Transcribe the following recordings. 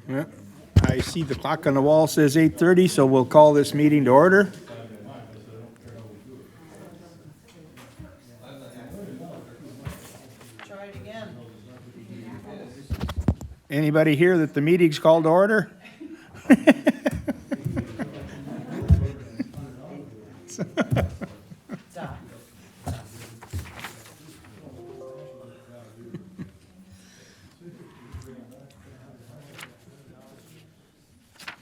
Yeah. I see the clock on the wall says 8:30, so we'll call this meeting to order. Try it again. Anybody here that the meeting's called to order? Stop.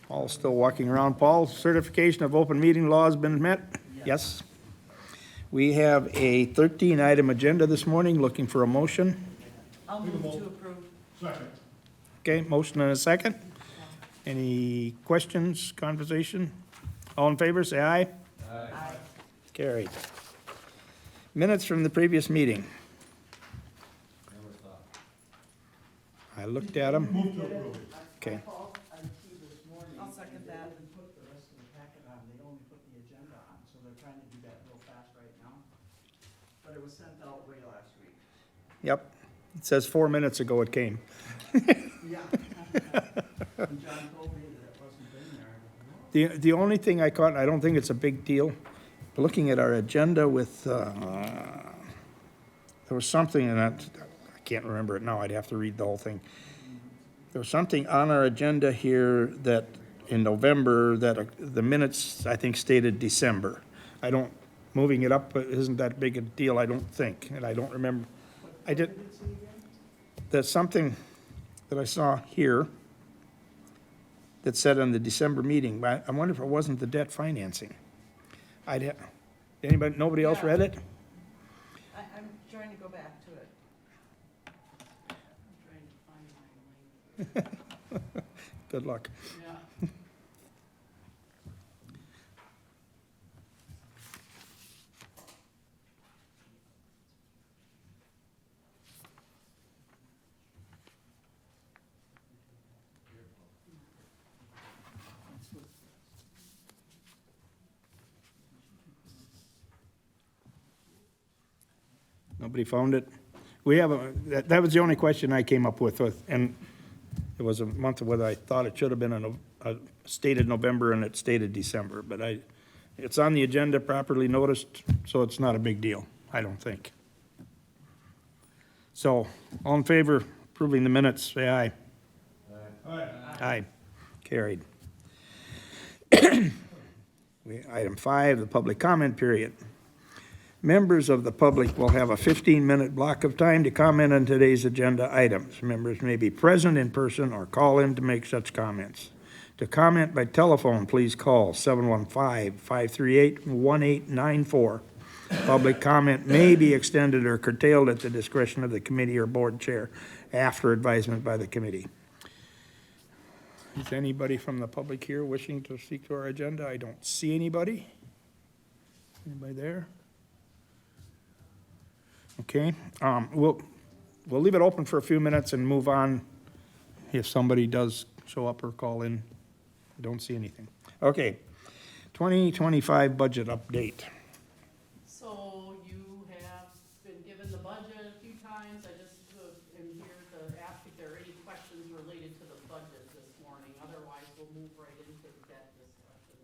Paul's still walking around. Paul, certification of open meeting law has been met? Yes. We have a 13-item agenda this morning, looking for a motion. I'll move to approve. Okay, motion and a second. Any questions, conversation? All in favor, say aye. Aye. Carried. Minutes from the previous meeting. I looked at them. Okay. I'll second that. Put the rest of the packet on, they only put the agenda on, so they're trying to do that real fast right now. But it was sent out way last week. Yep. It says 4 minutes ago it came. Yeah. And John told me that it wasn't in there. The only thing I caught, and I don't think it's a big deal, looking at our agenda with, there was something in it, I can't remember it now, I'd have to read the whole thing. There was something on our agenda here that in November, that the minutes, I think, stated December. Moving it up isn't that big a deal, I don't think, and I don't remember. There's something that I saw here that said on the December meeting, but I wonder if it wasn't the debt financing. Nobody else read it? I'm trying to go back to it. I'm trying to find my link. Good luck. Yeah. Nobody found it? We have that was the only question I came up with, and it was a month of whether I thought it should have been a stated November and it stated December, but it's on the agenda, properly noticed, so it's not a big deal, I don't think. So, all in favor of approving the minutes, say aye. Aye. Aye. Carried. Item 5, the public comment period. Members of the public will have a 15-minute block of time to comment on today's agenda items. Members may be present in person or call in to make such comments. To comment by telephone, please call 715-538-1894. Public comment may be extended or curtailed at the discretion of the committee or board chair after advisement by the committee. Is anybody from the public here wishing to speak to our agenda? I don't see anybody. Anybody there? Okay, we'll leave it open for a few minutes and move on if somebody does show up or call in. I don't see anything. Okay, 2025 budget update. So you have been given the budget a few times. I just am here to ask if there are any questions related to the budget this morning. Otherwise, we'll move right into debt discussion.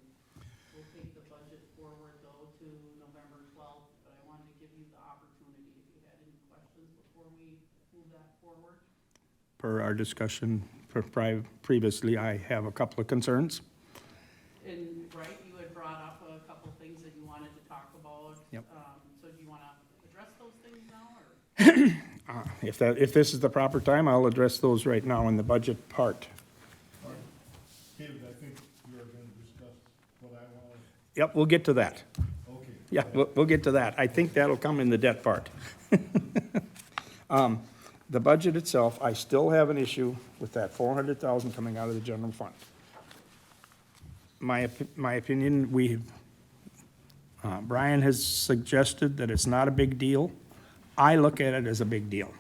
We'll take the budget forward though to November 12th, but I wanted to give you the opportunity if you had any questions before we move that forward. Per our discussion previously, I have a couple of concerns. And, right, you had brought up a couple things that you wanted to talk about. Yep. So do you want to address those things now, or? If this is the proper time, I'll address those right now in the budget part. David, I think you are going to discuss what I wanted. Yep, we'll get to that. Okay. Yeah, we'll get to that. I think that'll come in the debt part. The budget itself, I still have an issue with that $400,000 coming out of the general fund. My opinion, Brian has suggested that it's not a big deal. I look at it as a big deal.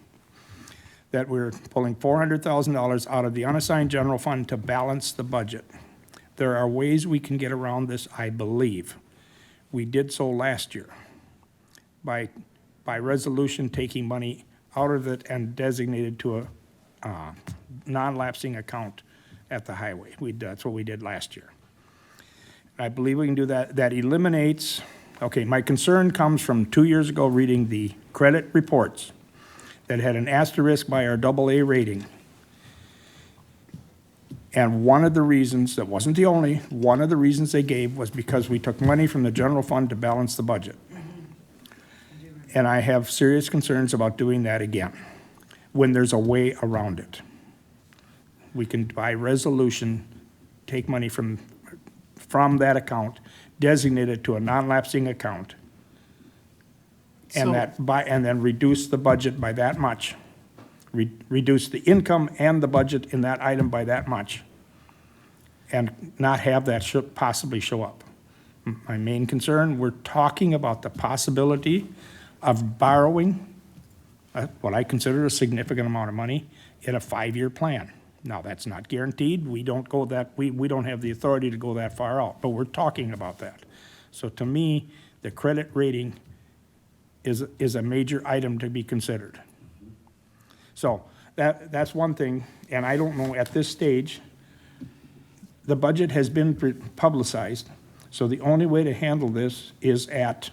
That we're pulling $400,000 out of the unassigned general fund to balance the budget. There are ways we can get around this, I believe. We did so last year by resolution taking money out of it and designated to a non-lapsing account at the highway. That's what we did last year. I believe we can do that. That eliminates, okay, my concern comes from 2 years ago reading the credit reports that had an asterisk by our AA rating. And one of the reasons, that wasn't the only, one of the reasons they gave was because we took money from the general fund to balance the budget. And I have serious concerns about doing that again, when there's a way around it. We can, by resolution, take money from that account, designate it to a non-lapsing account, and So- and then reduce the budget by that much. Reduce the income and the budget in that item by that much, and not have that possibly show up. My main concern, we're talking about the possibility of borrowing what I consider a significant amount of money in a 5-year plan. Now, that's not guaranteed. We don't go that, we don't have the authority to go that far out, but we're talking about that. So to me, the credit rating is a major item to be considered. So that's one thing, and I don't know at this stage, the budget has been publicized, so the only way to handle this is at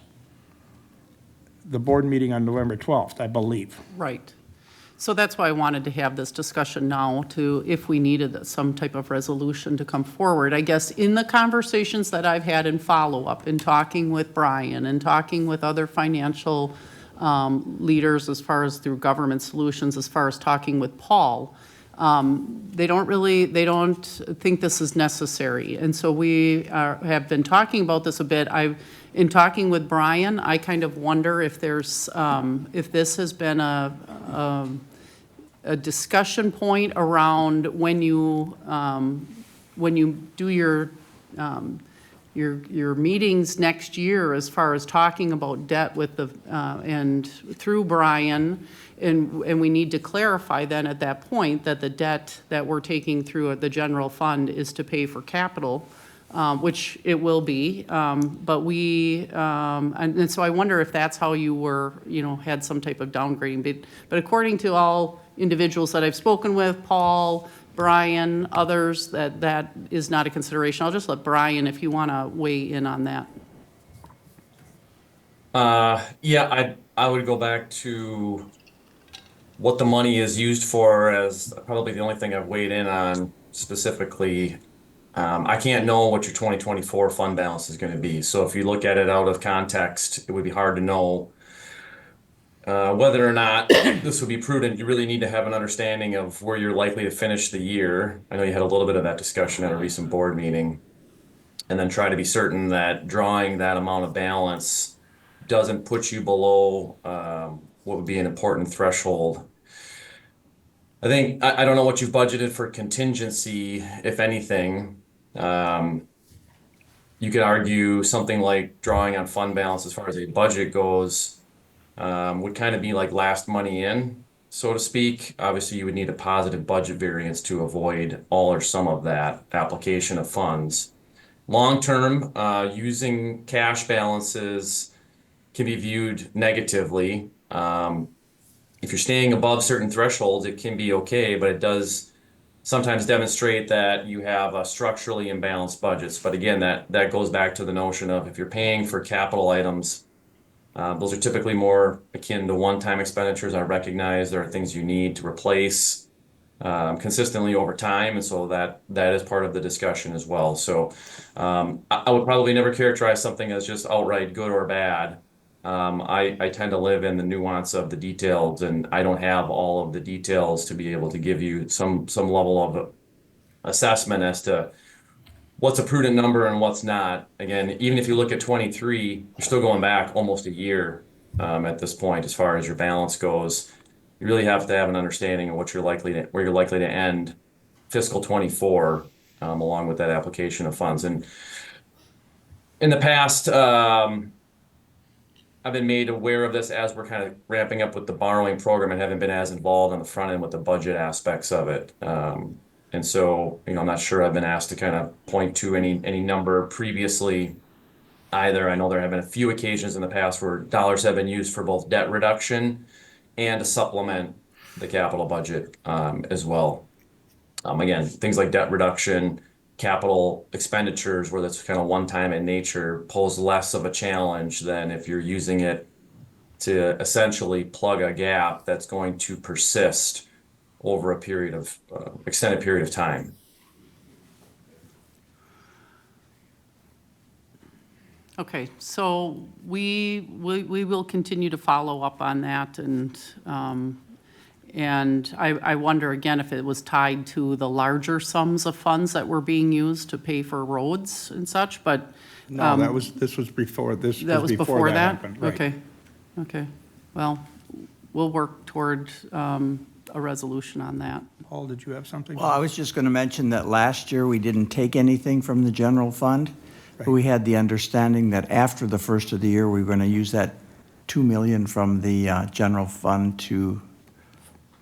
the board meeting on November 12th, I believe. Right. So that's why I wanted to have this discussion now to, if we needed some type of resolution to come forward. I guess in the conversations that I've had in follow-up, in talking with Brian and talking with other financial leaders as far as through Government Solutions, as far as talking with Paul, they don't think this is necessary. And so we have been talking about this a bit. In talking with Brian, I kind of wonder if there's, if this has been a discussion point around when you do your meetings next year, as far as talking about debt with the, and through Brian, and we need to clarify then at that point that the debt that we're taking through the general fund is to pay for capital, which it will be, but and so I wonder if that's how you were, had some type of downgrading. But according to all individuals that I've spoken with, Paul, Brian, others, that is not a consideration. I'll just let Brian, if you want to weigh in on that. Yeah, I would go back to what the money is used for as probably the only thing I've weighed in on specifically. I can't know what your 2024 fund balance is going to be. So if you look at it out of context, it would be hard to know whether or not this would be prudent. You really need to have an understanding of where you're likely to finish the year. I know you had a little bit of that discussion at a recent board meeting. And then try to be certain that drawing that amount of balance doesn't put you below what would be an important threshold. I think, I don't know what you've budgeted for contingency, if anything. You could argue something like drawing on fund balance as far as a budget goes would kind of be like last money in, so to speak. Obviously, you would need a positive budget variance to avoid all or some of that application of funds. Long term, using cash balances can be viewed negatively. If you're staying above certain thresholds, it can be okay, but it does sometimes demonstrate that you have structurally imbalanced budgets. But again, that goes back to the notion of if you're paying for capital items, those are typically more akin to one-time expenditures. I recognize there are things you need to replace consistently over time, and so that is part of the discussion as well. So I would probably never characterize something as just outright good or bad. I tend to live in the nuance of the details, and I don't have all of the details to be able to give you some level of assessment as to what's a prudent number and what's not. Again, even if you look at 23, you're still going back almost a year at this point as far as your balance goes. You really have to have an understanding of where you're likely to end fiscal 24, along with that application of funds. And in the past, I've been made aware of this as we're kind of ramping up with the borrowing program and haven't been as involved on the front end with the budget aspects of it. And so, I'm not sure I've been asked to kind of point to any number previously either. I know there have been a few occasions in the past where dollars have been used for both debt reduction and to supplement the capital budget as well. Again, things like debt reduction, capital expenditures, where that's kind of one time in nature, pose less of a challenge than if you're using it to essentially plug a gap that's going to persist over a period of extended period of time. Okay, so we will continue to follow up on that, and I wonder again if it was tied to the larger sums of funds that were being used to pay for roads and such, but. No, this was before, That was before that? happened, right. Okay, well, we'll work toward a resolution on that. Paul, did you have something? Well, I was just going to mention that last year, we didn't take anything from the general fund. But we had the understanding that after the first of the year, we were going to use that 2 million from the general fund to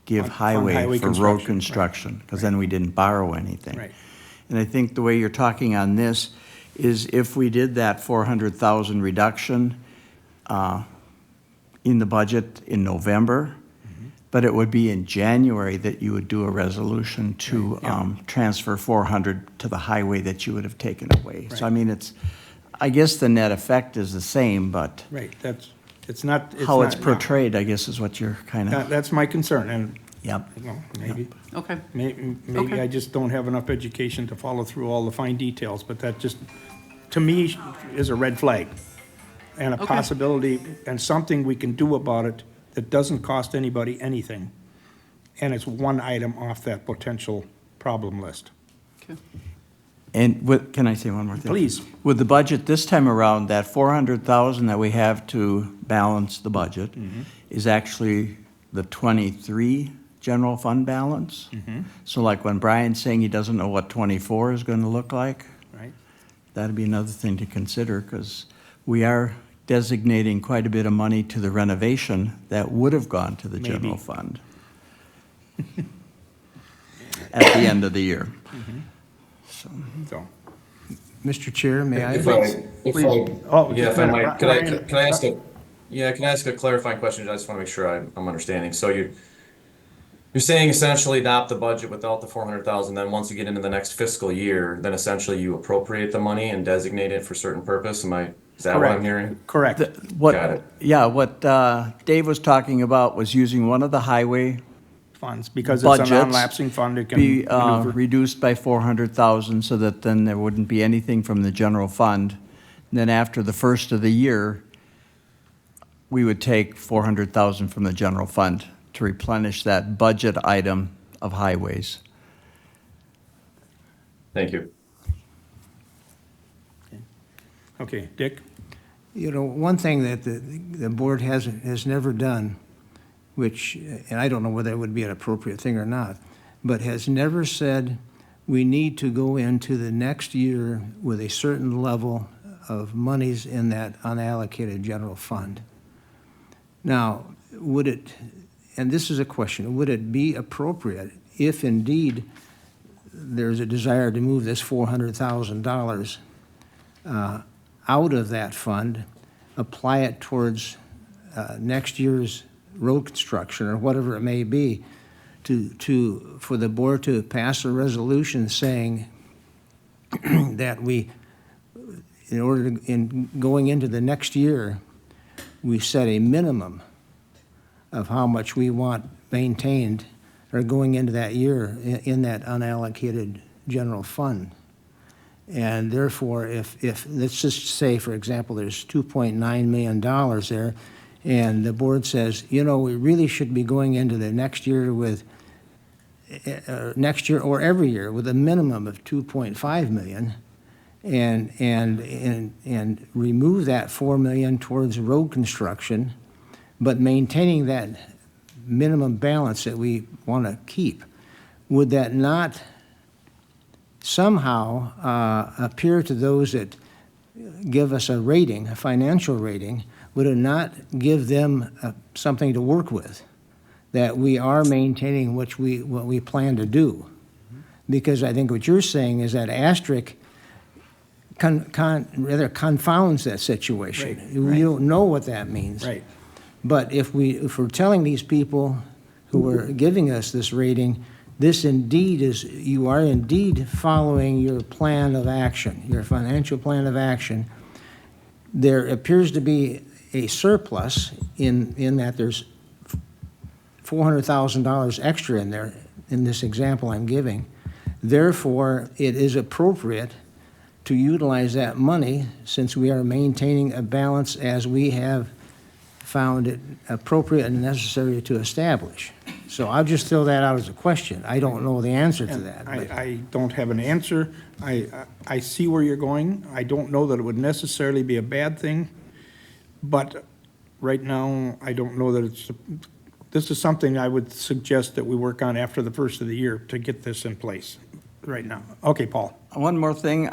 give Fund highway highway for road construction, right. construction, because then we didn't borrow anything. Right. And I think the way you're talking on this is if we did that 400,000 reduction in the budget in November, but it would be in January that you would do a resolution to transfer 400 to the highway that you would have taken away. So I Right. mean, I guess the net effect is the same, but Right, it's not. how it's not- no. portrayed, I guess, is what you're kind of, That's my concern, and, yep. you know, maybe, Okay, maybe Okay. I just don't have enough education to follow through all the fine details, but that just, to me, is a red flag. And a Okay. possibility, and something we can do about it that doesn't cost anybody anything. And it's one item off that potential problem list. okay. And can I say one more thing? Please. With the budget this time around, that 400,000 that we have to balance the budget is actually the 23 general fund balance. So like when Brian's saying he doesn't know what 24 is going to look like, Right? that'd be another thing to consider, because we are designating quite a bit of money to the renovation that would have gone to the Maybe. general fund at the end of the year. So, So, Mr. Chair, may I? If I, oh, yeah, just if I a minute, might, can I Brian, ask can I ask a clarifying question? I just want to make sure I'm understanding. So you're saying essentially adopt the budget without the 400,000, then once you get into the next fiscal year, then essentially you appropriate the money and designate it for certain purpose? Is that what I'm Correct. hearing? Correct. Got it. Yeah, what Dave was talking about was using one of the highway Funds, because it's a budgets non-lapsing fund, it can be maneuver. reduced by 400,000, so that then there wouldn't be anything from the general fund. And then after the first of the year, we would take 400,000 from the general fund to replenish that budget item of highways. Thank you. Okay, Dick? You know, one thing that the board has never done, which, and I don't know whether it would be an appropriate thing or not, but has never said we need to go into the next year with a certain level of monies in that unallocated general fund. Now, would it, and this is a question, would it be appropriate if indeed there's a desire to move this $400,000 out of that fund, apply it towards next year's road construction or whatever it may be, for the board to pass a resolution saying that we, in going into the next year, we set a minimum of how much we want maintained or going into that year in that unallocated general fund. And therefore, if let's just say, for example, there's $2.9 million there, and the board says, you know, we really should be going into the next year with, next year or every year with a minimum of 2.5 million, and remove that 4 million towards road construction, but maintaining that minimum balance that we want to keep, would that not somehow appear to those that give us a rating, a financial rating, would it not give them something to work with, that we are maintaining what we plan to do? Because I think what you're saying is that asterisk rather confounds that situation. Right, We right. don't know what that means. Right. But if we're telling these people who are giving us this rating this indeed is, you are indeed following your plan of action, your financial plan of action. There appears to be a surplus in that there's $400,000 extra in there, in this example I'm giving. Therefore, it is appropriate to utilize that money, since we are maintaining a balance as we have found it appropriate and necessary to establish. So I'll just throw that out as a question. I don't know the answer to that. but- I don't have an answer. I see where you're going. I don't know that it would necessarily be a bad thing, but right now, I don't know that this is something I would suggest that we work on after the first of the year to get this in place right now. Okay, Paul. One more thing,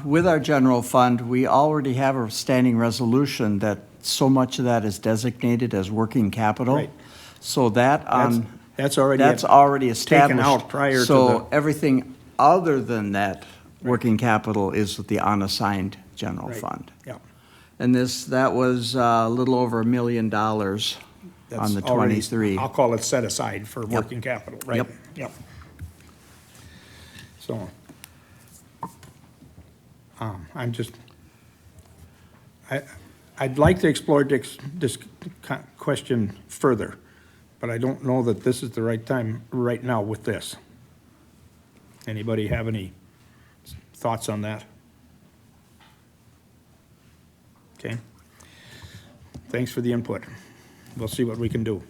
with our general fund, we already have a standing resolution that so much of that is designated as working capital. Right. So that, That's already. that's already established. Taken out prior to So everything other than that working capital is the unassigned general Right. fund. Yeah. And that was a little over $1 million on That's the already- 23. I'll call it set aside for working capital, right? Yep. Yep. So, I'd like to explore this question further, but I don't know that this is the right time right now with this. Anybody have any thoughts on that? Okay. Thanks for the input. We'll see what we can do.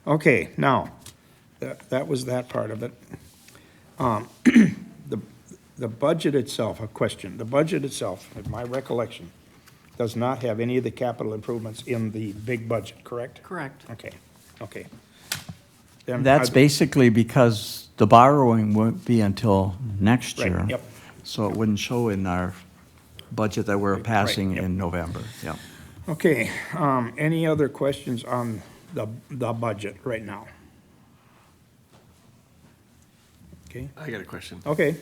Okay, now, that was that part of it. The budget itself, a question, the budget itself, in my recollection, does not have any of the capital improvements in the big budget, correct? Correct. Okay. Then That's are the- basically because the borrowing won't be until next Right, year. yep. So it wouldn't show in our budget that we're passing yep. in November, yeah. Okay, any other questions on the budget right now? Okay, I got a question. okay,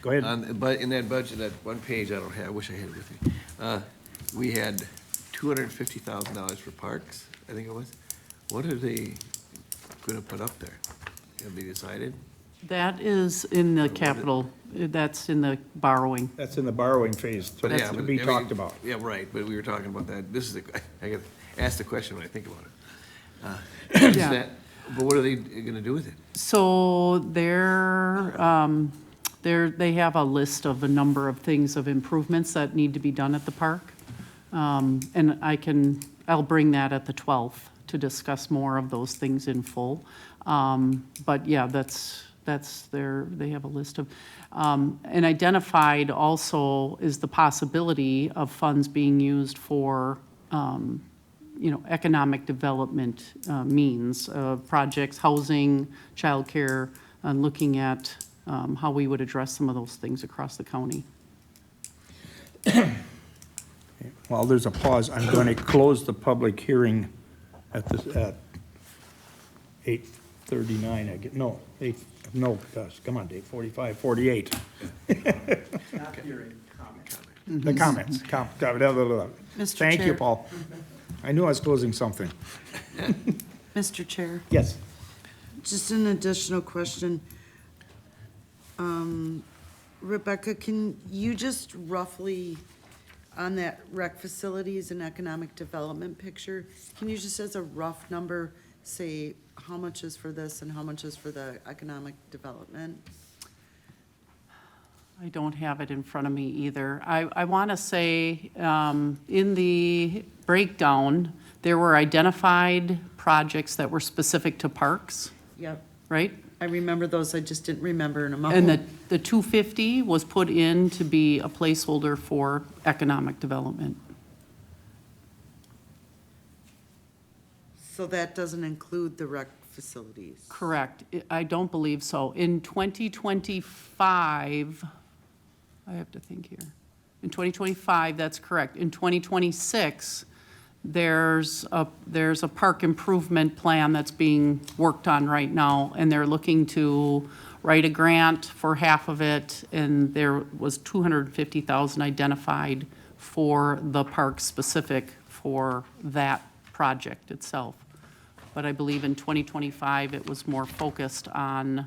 go ahead. But in that budget, that one page I don't have, I wish I had it with me. We had $250,000 for parks, I think it was. What are they gonna put up there? Have they decided? That is in the capital, that's in the borrowing. That's in the borrowing phase But yeah, to but, be I mean, talked about. Yeah, right, but we were talking about that. This is the, I got to ask the question when I think about it. Is Yeah. that- But what are they gonna do with it? So they have a list of a number of things of improvements that need to be done at the park. And I'll bring that at the 12th to discuss more of those things in full. But yeah, they have a list of, and identified also is the possibility of funds being used for, economic development means, projects, housing, childcare, and looking at how we would address some of those things across the county. While there's a pause, I'm going to close the public hearing at 8:39, gosh, come on, Dave, 45, 48. Not hearing comments. The comments. Mr. Thank you, Chair. Paul. I knew I was closing something. Mr. Chair, Yes. just an additional question. Rebecca, can you just roughly, on that rec facilities and economic development picture, can you just as a rough number say how much is for this and how much is for the economic development? I don't have it in front of me either. I want to say, in the breakdown, there were identified projects that were specific to parks, Yep, right? I remember those, I just didn't remember an amount. And the 250 was put in to be a placeholder for economic development. So that doesn't include the rec facilities? Correct. I don't believe so. In 2025, I have to think here. In 2025, that's correct. In 2026, there's a park improvement plan that's being worked on right now, and they're looking to write a grant for half of it, and there was 250,000 identified for the park specific for that project itself. but I believe in 2025, it was more focused on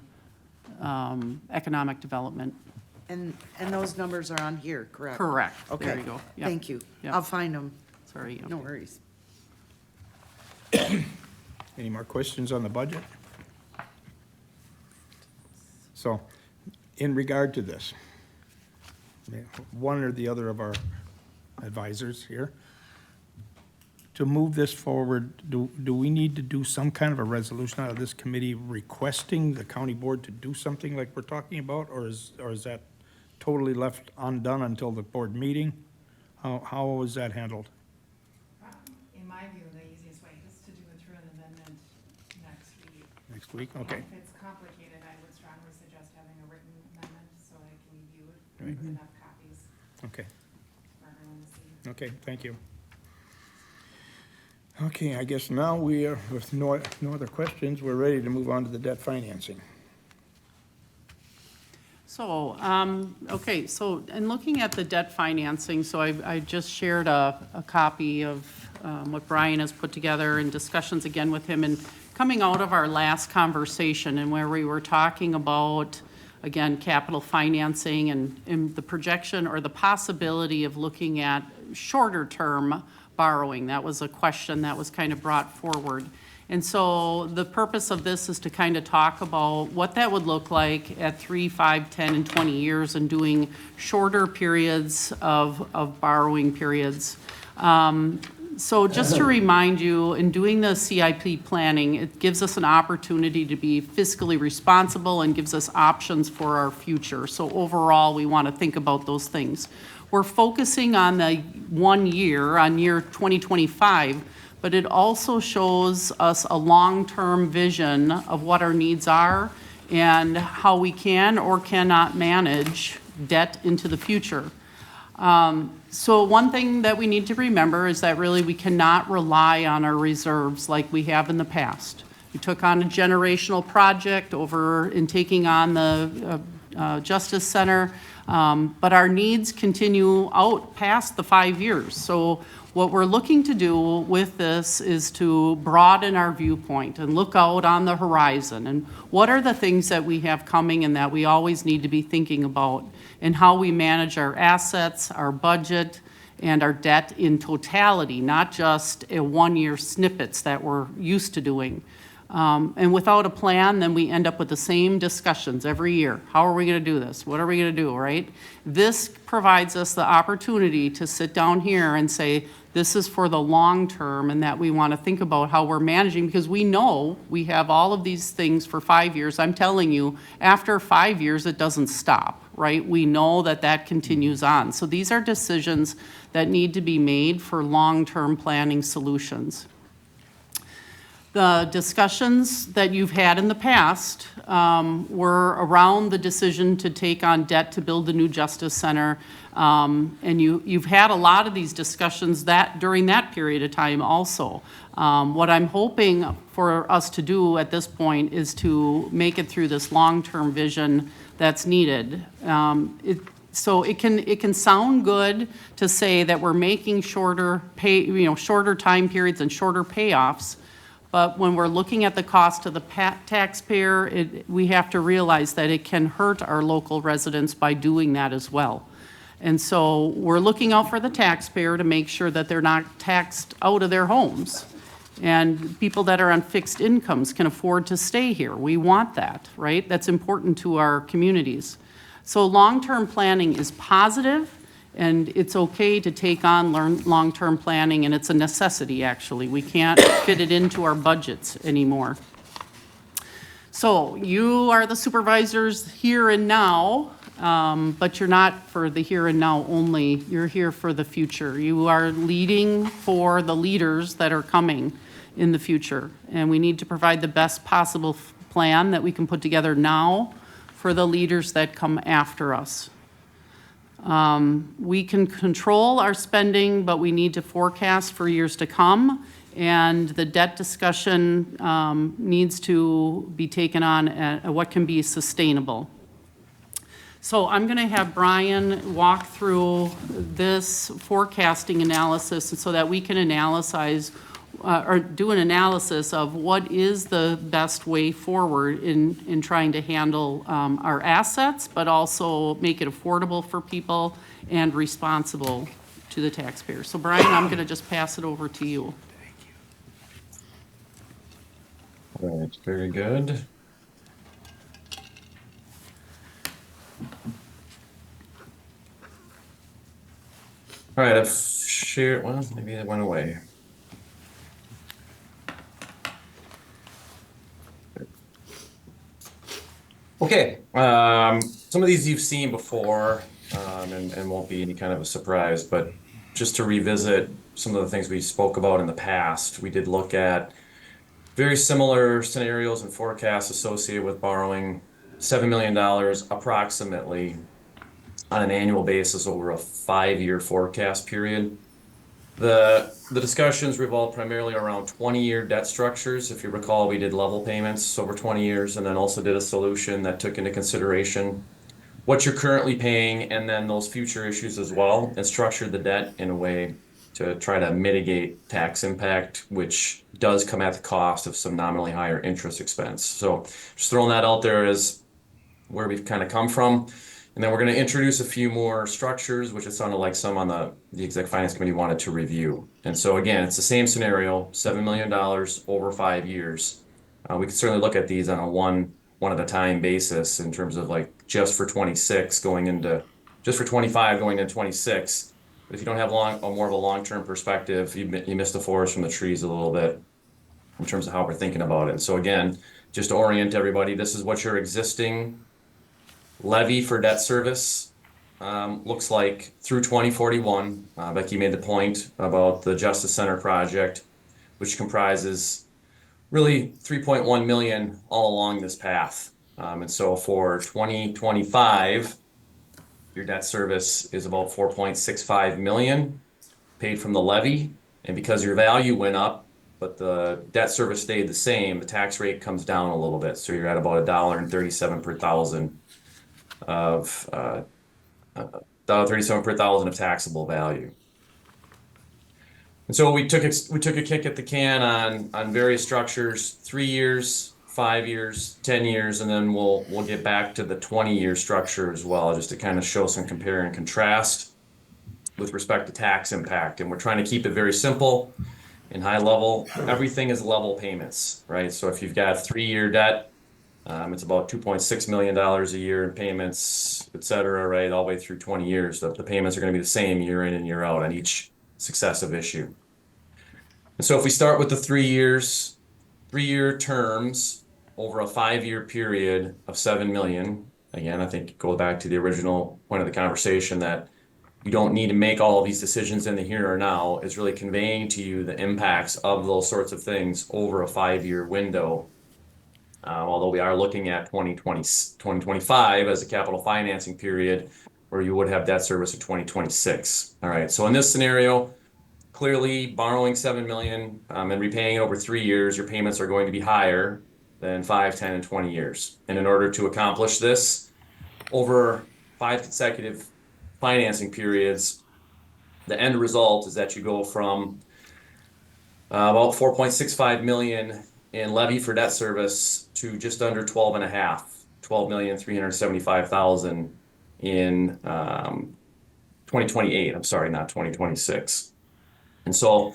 economic development. And those numbers are on here, correct? Correct. Okay. There you go. Yep. Thank you. Yep. I'll find them. Sorry. No worries. Any more questions on the budget? So, in regard to this, one or the other of our advisors here, to move this forward, do we need to do some kind of a resolution out of this committee requesting the county board to do something like we're talking about, or is that totally left undone until the board meeting? How is that handled? In my view, the easiest way is to do it through an amendment next week. Next week, okay. If it's complicated, I would strongly suggest having a written amendment so that it can be viewed Right. with enough copies Okay, for everyone to see. okay, thank you. Okay, I guess now we are, with no other questions, we're ready to move on to the debt financing. So, okay, so in looking at the debt financing, so I just shared a copy of what Brian has put together in discussions again with him, and coming out of our last conversation and where we were talking about, again, capital financing and the projection or the possibility of looking at shorter term borrowing. That was a question that was kind of brought forward. And so the purpose of this is to kind of talk about what that would look like at 3, 5, 10, and 20 years and doing shorter periods of borrowing periods. So just to remind you, in doing the CIP planning, it gives us an opportunity to be fiscally responsible and gives us options for our future. So overall, we want to think about those things. We're focusing on the 1 year, on year 2025, but it also shows us a long-term vision of what our needs are and how we can or cannot manage debt into the future. So one thing that we need to remember is that really we cannot rely on our reserves like we have in the past. We took on a generational project over in taking on the Justice Center, but our needs continue out past the 5 years. So what we're looking to do with this is to broaden our viewpoint and look out on the horizon and what are the things that we have coming and that we always need to be thinking about, and how we manage our assets, our budget, and our debt in totality, not just a 1-year snippets that we're used to doing. And without a plan, then we end up with the same discussions every year. How are we going to do this? What are we going to do, right? This provides us the opportunity to sit down here and say, this is for the long term, and that we want to think about how we're managing, because we know we have all of these things for 5 years. I'm telling you, after 5 years, it doesn't stop, right? We know that that continues on. So these are decisions that need to be made for long-term planning solutions. The discussions that you've had in the past were around the decision to take on debt to build the new Justice Center. And you've had a lot of these discussions during that period of time also. What I'm hoping for us to do at this point is to make it through this long-term vision that's needed. So it can sound good to say that we're making shorter time periods and shorter payoffs. But when we're looking at the cost to the taxpayer, we have to realize that it can hurt our local residents by doing that as well. And so we're looking out for the taxpayer to make sure that they're not taxed out of their homes. And people that are on fixed incomes can afford to stay here. We want that, right? That's important to our communities. So long-term planning is positive, and it's okay to take on long-term planning, and it's a necessity, actually. We can't fit it into our budgets anymore. So you are the supervisors here and now, but you're not for the here and now only. You're here for the future. You are leading for the leaders that are coming in the future, and we need to provide the best possible plan that we can put together now for the leaders that come after us. We can control our spending, but we need to forecast for years to come, and the debt discussion needs to be taken on at what can be sustainable. So I'm going to have Brian walk through this forecasting analysis so that we can analyze or do an analysis of what is the best way forward in trying to handle our assets, but also make it affordable for people and responsible to the taxpayers. So Brian, I'm going to just pass it over to you. All right, very good. All right, I've shared, well, maybe it went away. Okay, some of these you've seen before, and won't be any kind of a surprise, but just to revisit some of the things we spoke about in the past, we did look at very similar scenarios and forecasts associated with borrowing $7 million approximately on an annual basis over a 5-year forecast period. The discussions revolve primarily around 20-year debt structures. If you recall, we did level payments over 20 years and then also did a solution that took into consideration what you're currently paying and then those future issues as well, and structured the debt in a way to try to mitigate tax impact, which does come at the cost of some nominally higher interest expense. So just throwing that out there as where we've kind of come from. And then we're going to introduce a few more structures, which it sounded like some on the Exec Finance Committee wanted to review. And so again, it's the same scenario, $7 million over 5 years. We could certainly look at these on a one at a time basis in terms of like just for 26 going into, just for 25 going into 26. But if you don't have more of a long-term perspective, you miss the forest from the trees a little bit in terms of how we're thinking about it. And so again, just to orient everybody, this is what your existing levy for debt service looks like through 2041. Becky made the point about the Justice Center project, which comprises really 3.1 million all along this path. And so for 2025, your debt service is about 4.65 million paid from the levy. And because your value went up, but the debt service stayed the same, the tax rate comes down a little bit. So you're at about $1.37 per thousand of $1.37 per thousand of taxable value. And so we took a kick at the can on various structures, 3 years, 5 years, 10 years, and then we'll get back to the 20-year structure as well, just to kind of show some compare and contrast with respect to tax impact. And we're trying to keep it very simple and high level. Everything is level payments, right? So if you've got 3-year debt, it's about $2.6 million a year in payments, et cetera, right? All the way through 20 years. The payments are going to be the same year in and year out on each successive issue. And so if we start with the 3 years, 3-year terms over a 5-year period of 7 million, again, I think go back to the original point of the conversation that you don't need to make all of these decisions in the here or now. Is really conveying to you the impacts of those sorts of things over a 5-year window. Although we are looking at 2025 as a capital financing period where you would have debt service in 2026. All right, so in this scenario, clearly borrowing 7 million and repaying it over 3 years, your payments are going to be higher than 5, 10, and 20 years. And in order to accomplish this over 5 consecutive financing periods, the end result is that you go from about 4.65 million in levy for debt service to just under 12.375,000 in 2028. I'm sorry, not 2026. And so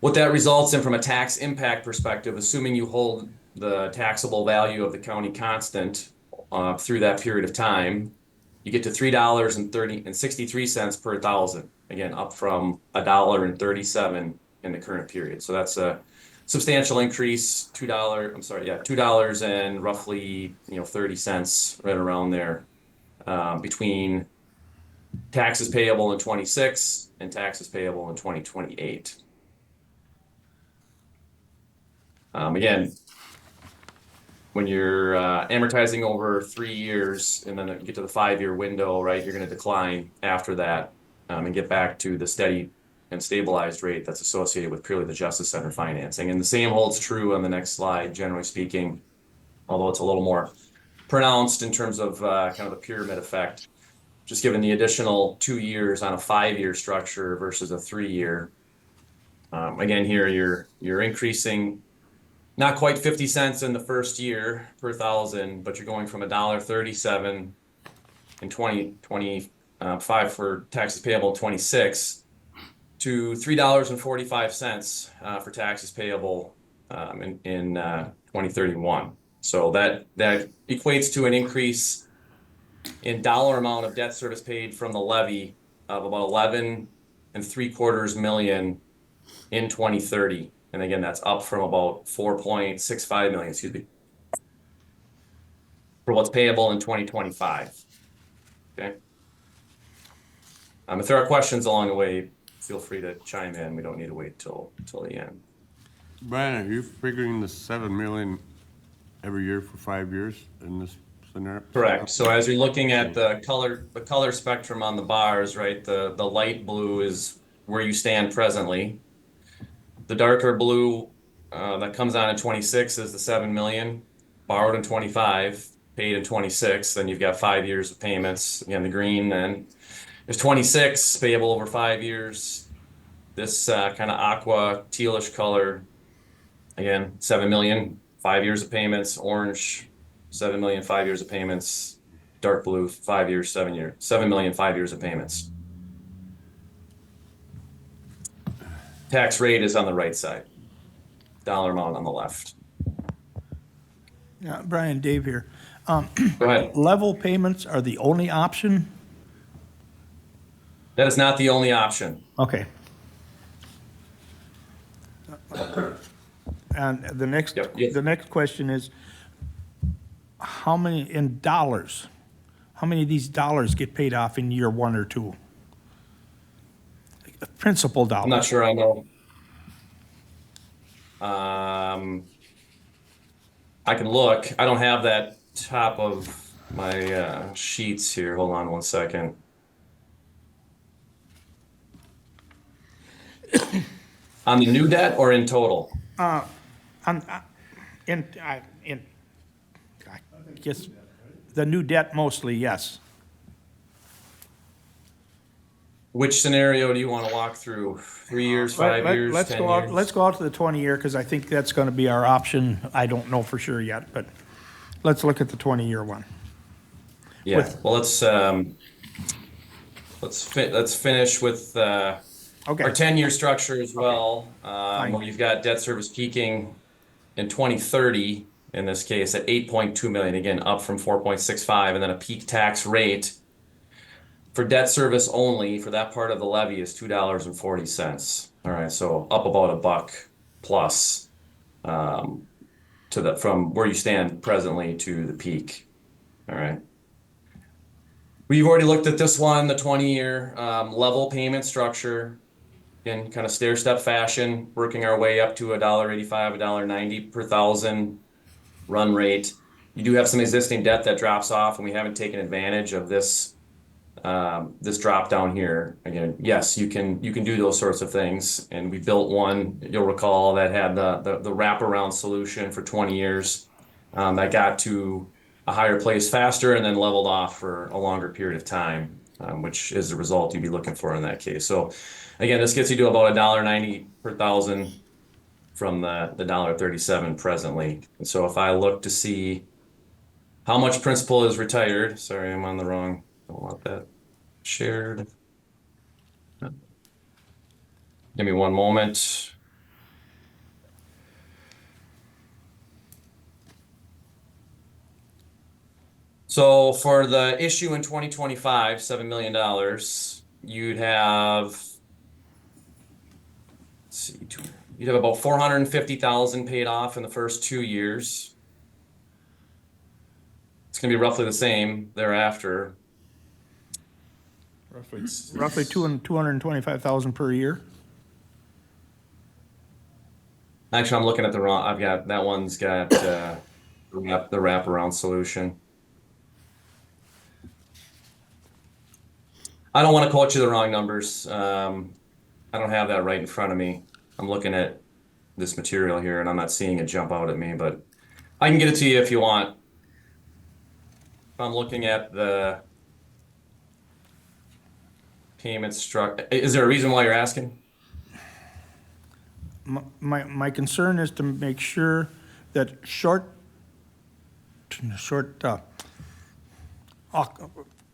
what that results in from a tax impact perspective, assuming you hold the taxable value of the county constant through that period of time, you get to $3.63 per thousand. Again, up from $1.37 in the current period. So that's a substantial increase, $2 and roughly 30 cents, right around there, between taxes payable in 26 and taxes payable in 2028. Again, when you're amortizing over 3 years and then you get to the 5-year window, right, you're going to decline after that and get back to the steady and stabilized rate that's associated with purely the Justice Center financing. And the same holds true on the next slide, generally speaking, although it's a little more pronounced in terms of kind of the pyramid effect, just given the additional 2 years on a 5-year structure versus a 3-year. Again, here you're increasing not quite 50 cents in the first year per thousand, but you're going from $1.37 in 2025 for taxes payable in 26 to $3.45 for taxes payable in 2031. So that equates to an increase in dollar amount of debt service paid from the levy of about 11.75 million in 2030. And again, that's up from about 4.65 million, excuse me, for what's payable in 2025. Okay. If there are questions along the way, feel free to chime in. We don't need to wait till the end. Brian, are you figuring the 7 million every year for 5 years in this scenario? Correct. So as you're looking at the color spectrum on the bars, right, the light blue is where you stand presently. The darker blue that comes on in 26 is the 7 million borrowed in 25, paid in 26. Then you've got 5 years of payments. Again, the green then is 26 payable over 5 years. This kind of aqua tealish color, again, 7 million, 5 years of payments. Orange, 7 million, 5 years of payments. Dark blue, 5 years, 7 years, 7 million, 5 years of payments. Tax rate is on the right side. Dollar amount on the left. Yeah, Brian, Dave here. Go ahead. Level payments are the only option? That is not the only option. Okay. And the next, Yep. the next question is, how many, in dollars, how many of these dollars get paid off in year 1 or 2? Principal dollars. I'm not sure I know. I can look. I don't have that top of my sheets here. Hold on one second. On the new debt or in total? In, I guess, the new debt mostly, yes. Which scenario do you want to walk through? 3 years, 5 years, 10 years? Let's go out to the 20-year, because I think that's going to be our option. I don't know for sure yet, but let's look at the 20-year one. Yeah, well, let's finish with Okay. our 10-year structure as well, Fine. where you've got debt service peaking in 2030, in this case, at 8.2 million, again, up from 4.65, and then a peak tax rate for debt service only for that part of the levy is $2.40. All right, so up about $1 plus from where you stand presently to the peak. All right. We've already looked at this one, the 20-year level payment structure. In kind of stair-step fashion, working our way up to $1.85, $1.90 per thousand run rate. You do have some existing debt that drops off, and we haven't taken advantage of this drop down here. Again, yes, you can do those sorts of things, and we built one. You'll recall that had the wraparound solution for 20 years that got to a higher place faster and then leveled off for a longer period of time, which is the result you'd be looking for in that case. So. Again, this gets you to about $1.90 per thousand from the $1.37 presently. And so if I look to see how much principal is retired, sorry, I'm on the wrong, I don't want that shared. Give me one moment. So for the issue in 2025, $7 million, you'd have, see, you'd have about 450,000 paid off in the first 2 years. It's going to be roughly the same thereafter. Roughly 225,000 per year. Actually, I'm looking at the wrong. I've got that one's got the wraparound solution. I don't want to quote you the wrong numbers. I don't have that right in front of me. I'm looking at this material here and I'm not seeing it jump out at me, but I can get it to you if you want. I'm looking at the payment structure. Is there a reason why you're asking? My concern is to make sure that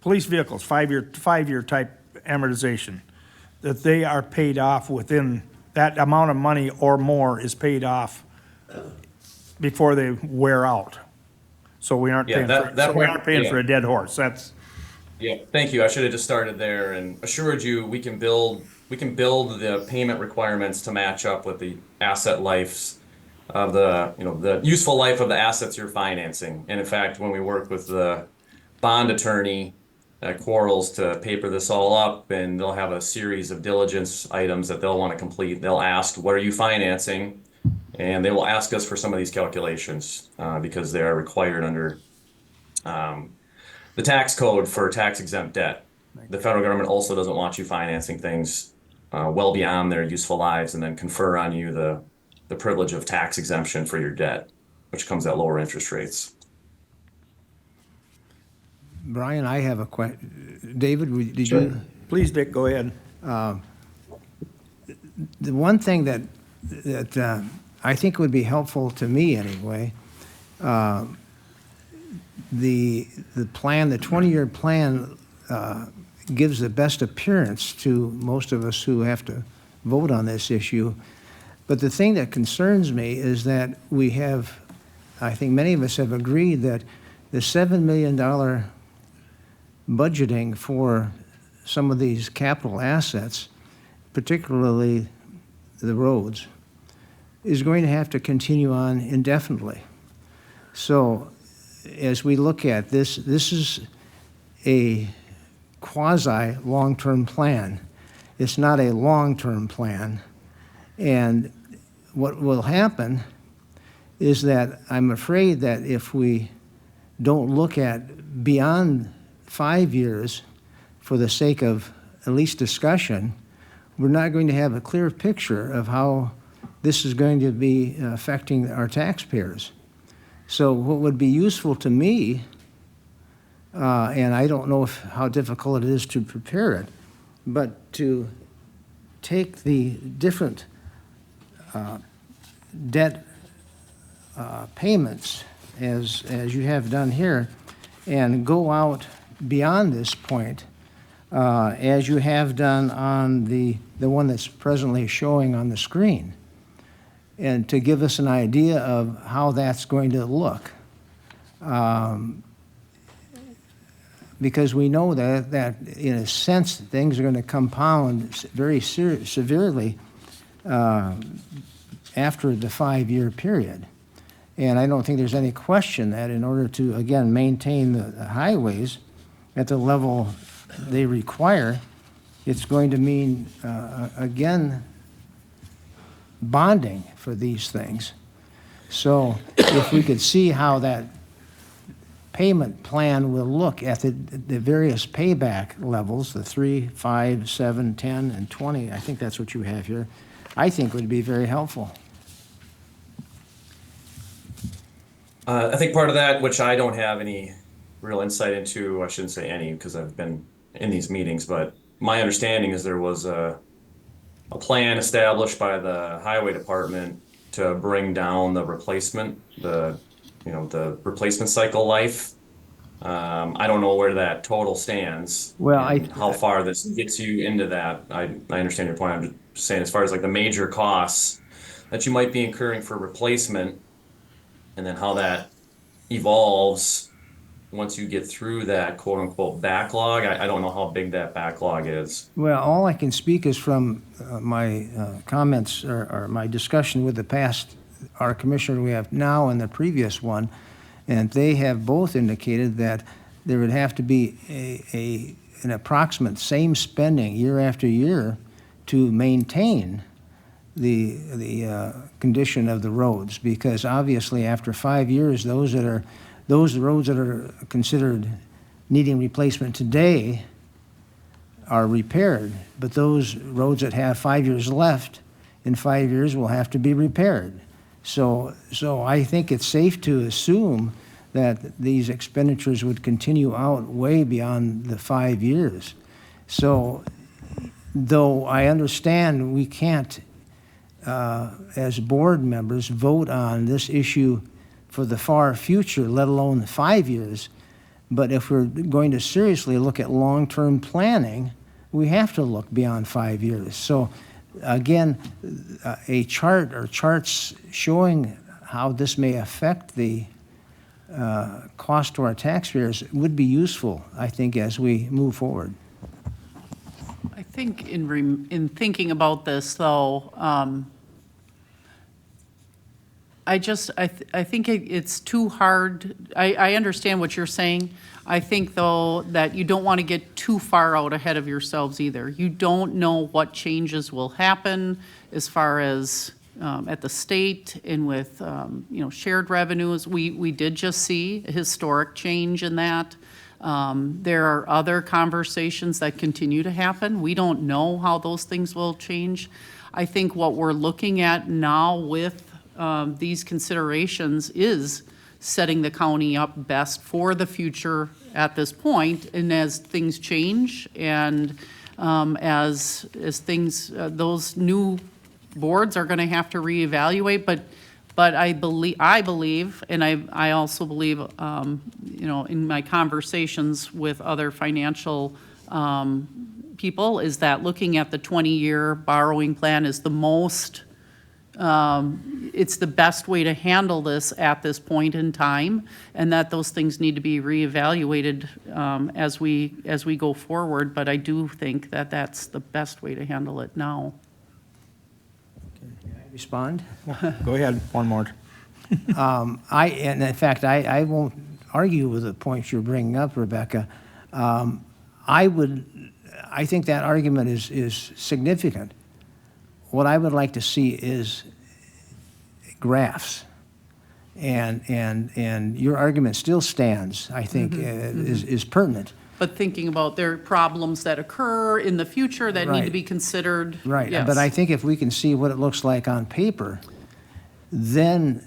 police vehicles, five-year type amortization, that they are paid off within, that amount of money or more is paid off before they wear out. So we aren't Yeah, paying for, that so we part- aren't paying yeah. for a dead horse. That's, Yeah, thank you. I should have just started there and assured you we can build the payment requirements to match up with the asset lives of the useful life of the assets you're financing. And in fact, when we work with the bond attorney at Quarles to paper this all up, and they'll have a series of diligence items that they'll want to complete. They'll ask, what are you financing? And they will ask us for some of these calculations because they are required under the tax code for tax exempt debt. The federal government also doesn't want you financing things well beyond their useful lives and then confer on you the privilege of tax exemption for your debt, which comes at lower interest rates. Brian, I have a David, did you? please, Dick, go ahead. The one thing that I think would be helpful to me anyway, the plan, the 20-year plan gives the best appearance to most of us who have to vote on this issue. But the thing that concerns me is that we have, I think many of us have agreed that the $7 million budgeting for some of these capital assets, particularly the roads, is going to have to continue on indefinitely. So as we look at this, this is a quasi-long-term plan. It's not a long-term plan. And what will happen is that I'm afraid that if we don't look at beyond 5 years for the sake of at least discussion, we're not going to have a clear picture of how this is going to be affecting our taxpayers. So what would be useful to me, and I don't know how difficult it is to prepare it, but to take the different debt payments as you have done here and go out beyond this point as you have done on the one that's presently showing on the screen, and to give us an idea of how that's going to look. Because we know that in a sense, things are going to compound very severely after the 5-year period. And I don't think there's any question that in order to, again, maintain the highways at the level they require, it's going to mean, again, bonding for these things. So if we could see how that payment plan will look at the various payback levels, the 3, 5, 7, 10, and 20, I think that's what you have here, I think would be very helpful. I think part of that, which I don't have any real insight into, I shouldn't say any because I've been in these meetings, but my understanding is there was a plan established by the highway department to bring down the replacement, the replacement cycle life. I don't know where that total stands. Well, and how far this gets you into that. I understand your point. I'm just saying, as far as like the major costs that you might be incurring for replacement, and then how that evolves once you get through that quote unquote backlog. I don't know how big that backlog is. Well, all I can speak is from my comments or my discussion with our commissioner we have now and the previous one, and they have both indicated that there would have to be an approximate same spending year after year to maintain the condition of the roads, because obviously after 5 years, those roads that are considered needing replacement today are repaired, but those roads that have 5 years left in 5 years will have to be repaired. So I think it's safe to assume that these expenditures would continue out way beyond the 5 years. So though I understand we can't as board members, vote on this issue for the far future, let alone 5 years. But if we're going to seriously look at long-term planning, we have to look beyond 5 years. So again, a chart or charts showing how this may affect the cost to our taxpayers would be useful, I think, as we move forward. I think in thinking about this, though, I think it's too hard. I understand what you're saying. I think, though, that you don't want to get too far out ahead of yourselves either. You don't know what changes will happen as far as at the state and with, shared revenues. We did just see a historic change in that. There are other conversations that continue to happen. We don't know how those things will change. I think what we're looking at now with these considerations is setting the county up best for the future at this point. And as things change and as things, those new boards are going to have to reevaluate. But I believe, and I also believe, in my conversations with other financial people, is that looking at the 20-year borrowing plan is the most, it's the best way to handle this at this point in time, and that those things need to be reevaluated as we go forward. But I do think that that's the best way to handle it now. Respond? Go ahead, one more. And in fact, I won't argue with the points you're bringing up, Rebecca. I think that argument is significant. What I would like to see is graphs. And your argument still stands, I think, is pertinent. But thinking about there are problems that occur in the future that need to be considered. Right, Yes. but I think if we can see what it looks like on paper, then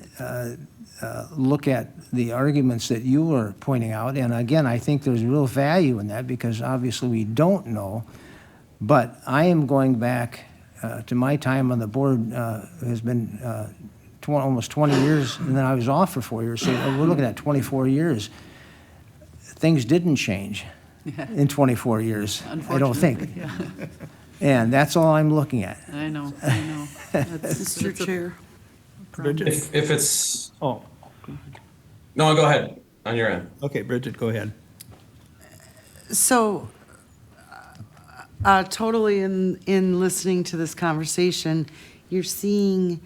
look at the arguments that you were pointing out. And again, I think there's real value in that because obviously we don't know. But I am going back to my time on the board has been almost 20 years, and then I was off for 4 years. So we're looking at 24 years. Things didn't change in 24 years, I don't think. Unfortunately, yeah. And that's all I'm looking at. I know. Mr. Chair. Bridget? If it's, Oh, no, go ahead, on your end. okay, Bridget, go ahead. So, totally in listening to this conversation, you're seeing,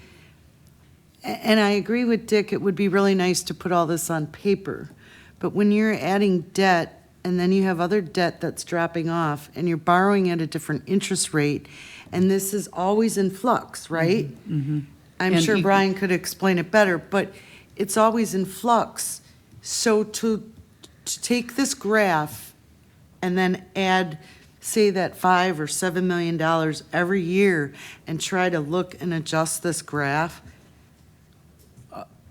and I agree with Dick, it would be really nice to put all this on paper. But when you're adding debt, and then you have other debt that's dropping off, and you're borrowing at a different interest rate, and this is always in flux, right? I'm And sure you- Brian could explain it better, but it's always in flux. So to take this graph and then add, say, that $5 or $7 million every year and try to look and adjust this graph,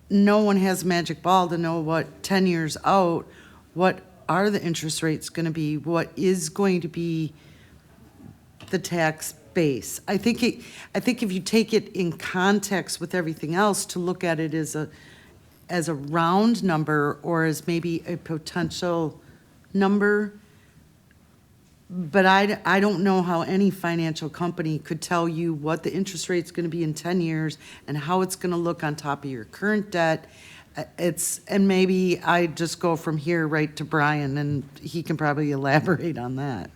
no one has a magic ball to know what 10 years out, what are the interest rates going to be, what is going to be the tax base. I think if you take it in context with everything else, to look at it as a round number or as maybe a potential number. But I don't know how any financial company could tell you what the interest rate's going to be in 10 years and how it's going to look on top of your current debt. And maybe I just go from here right to Brian, and he can probably elaborate on that.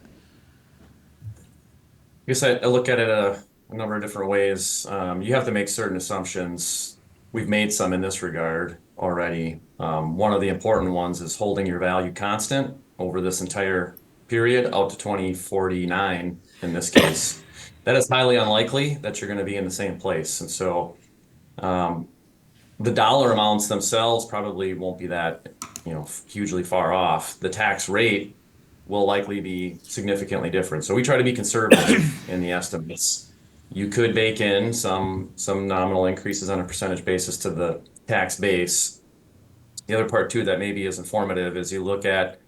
I guess I look at it a number of different ways. You have to make certain assumptions. We've made some in this regard already. One of the important ones is holding your value constant over this entire period out to 2049 in this case. That is highly unlikely that you're going to be in the same place. And so the dollar amounts themselves probably won't be that, hugely far off. The tax rate will likely be significantly different. So we try to be conservative in the estimates. You could bake in some nominal increases on a percentage basis to the tax base. The other part too that maybe is informative is you look at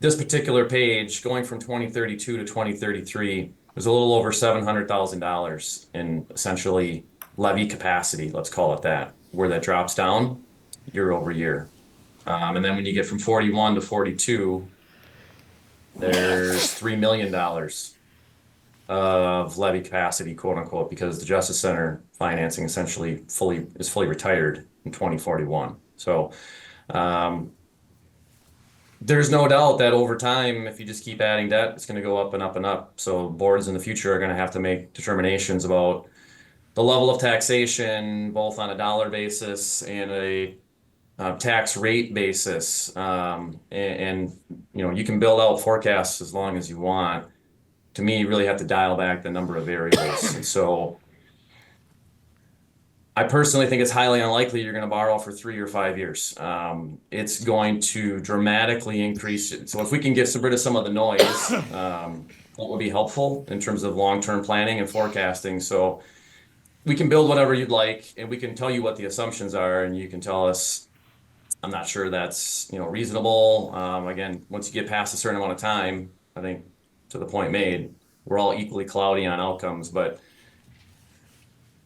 this particular page going from 2032 to 2033, there's a little over $700,000 in essentially levy capacity, let's call it that, where that drops down year over year. And then when you get from 41 to 42, there's $3 million of levy capacity, quote unquote, because the Justice Center financing essentially is fully retired in 2041. So there's no doubt that over time, if you just keep adding debt, it's going to go up and up and up. So boards in the future are going to have to make determinations about the level of taxation, both on a dollar basis and a tax rate basis. And you know, you can build out forecasts as long as you want. To me, you really have to dial back the number of variables. And so I personally think it's highly unlikely you're going to borrow for 3 or 5 years. It's going to dramatically increase it. So if we can get rid of some of the noise, that would be helpful in terms of long-term planning and forecasting. So we can build whatever you'd like, and we can tell you what the assumptions are, and you can tell us, I'm not sure that's, you know, reasonable. Again, once you get past a certain amount of time, I think to the point made, we're all equally cloudy on outcomes, but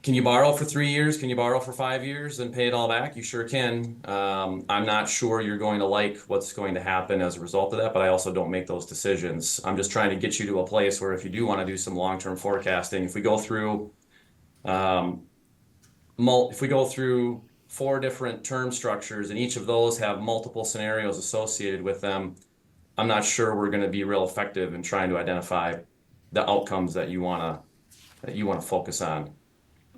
can you borrow for 3 years? Can you borrow for 5 years and pay it all back? You sure can. I'm not sure you're going to like what's going to happen as a result of that, but I also don't make those decisions. I'm just trying to get you to a place where if you do want to do some long-term forecasting, if we go through 4 different term structures and each of those have multiple scenarios associated with them, I'm not sure we're going to be real effective in trying to identify the outcomes that you want to focus on.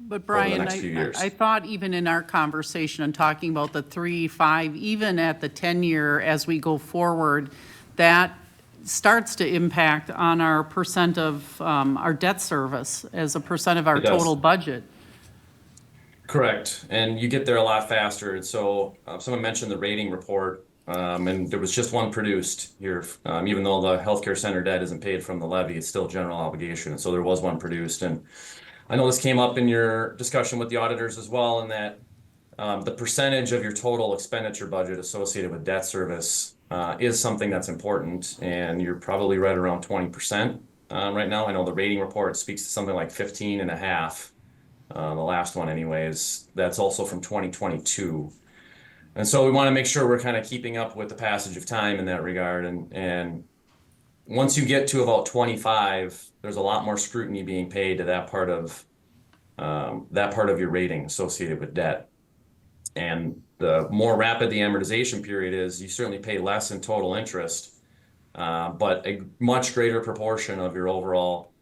But Brian, next few years. I thought even in our conversation and talking about the 3, 5, even at the 10-year as we go forward, that starts to impact on our percent of our debt service as a percent of our It does. total budget. Correct, and you get there a lot faster. And so someone mentioned the rating report, and there was just one produced here. Even though the healthcare center debt isn't paid from the levy, it's still general obligation. And so there was one produced, and I know this came up in your discussion with the auditors as well, in that the percentage of your total expenditure budget associated with debt service is something that's important, and you're probably right around 20% right now. I know the rating report speaks to something like 15.5%. The last one anyways, that's also from 2022. And so we want to make sure we're kind of keeping up with the passage of time in that regard. And once you get to about 25, there's a lot more scrutiny being paid to that part of your rating associated with debt. And the more rapid the amortization period is, you certainly pay less in total interest, but a much greater proportion of your overall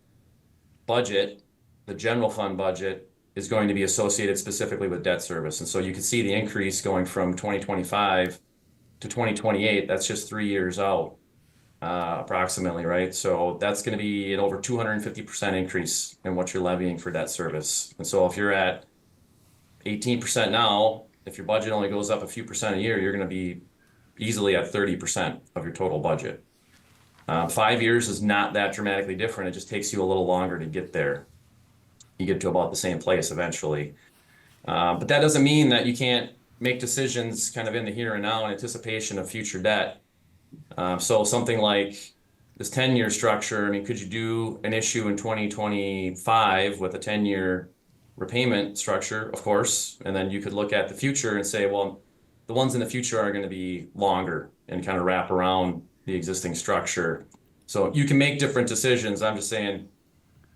budget, the general fund budget, is going to be associated specifically with debt service. And so you can see the increase going from 2025 to 2028. That's just 3 years out, approximately, right? So that's going to be an over 250% increase in what you're levying for debt service. And so if you're at 18% now, if your budget only goes up a few percent a year, you're going to be easily at 30% of your total budget. 5 years is not that dramatically different. It just takes you a little longer to get there. You get to about the same place eventually. But that doesn't mean that you can't make decisions kind of in the here and now in anticipation of future debt. So something like this 10-year structure, I mean, could you do an issue in 2025 with a 10-year repayment structure? Of course. And then you could look at the future and say, well, the ones in the future are going to be longer and kind of wrap around the existing structure. So you can make different decisions. I'm just saying,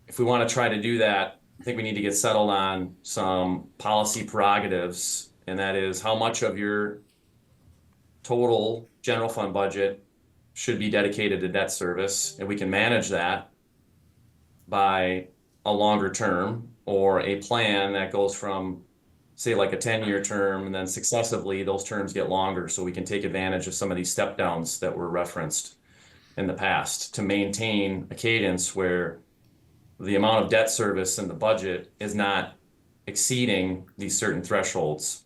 if we want to try to do that, I think we need to get settled on some policy prerogatives, and that is how much of your total general fund budget should be dedicated to debt service, and we can manage that by a longer term or a plan that goes from, say, like a 10-year term, and then successively those terms get longer so we can take advantage of some of these step downs that were referenced in the past to maintain a cadence where the amount of debt service in the budget is not exceeding these certain thresholds.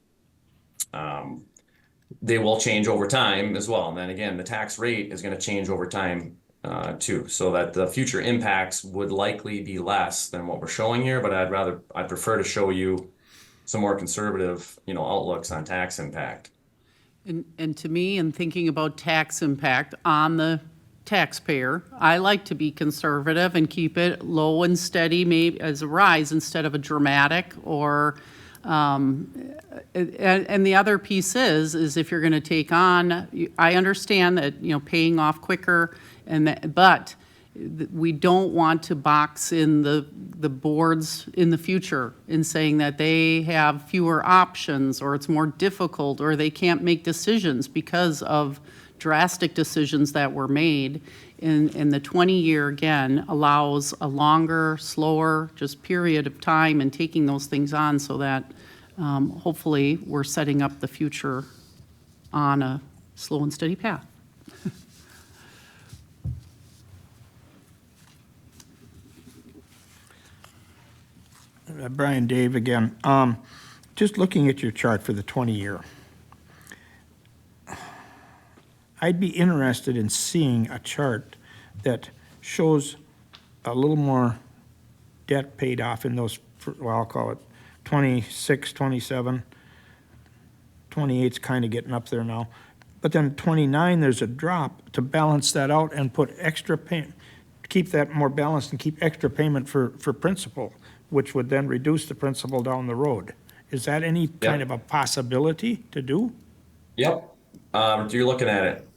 They will change over time as well. And then again, the tax rate is going to change over time too, so that the future impacts would likely be less than what we're showing here, but I'd prefer to show you some more conservative, outlooks on tax impact. And to me, in thinking about tax impact on the taxpayer. I like to be conservative and keep it low and steady, maybe as a rise instead of a dramatic or, and the other piece is if you're gonna take on, I understand that, paying off quicker but we don't want to box in the boards in the future in saying that they have fewer options or it's more difficult or they can't make decisions because of drastic decisions that were made. In the 20-year, again, allows a longer, slower, just period of time and taking those things on so that hopefully we're setting up the future on a slow and steady path. Brian, Dave again. Just looking at your chart for the 20-year, I'd be interested in seeing a chart that shows a little more debt paid off in those, well, I'll call it 26, 27. 28's kind of getting up there now. But then 29, there's a drop to balance that out and put extra payment, keep that more balanced and keep extra payment for principal, which would then reduce the principal down the road. Is that any kind of a possibility to do? Yep. You're looking at it.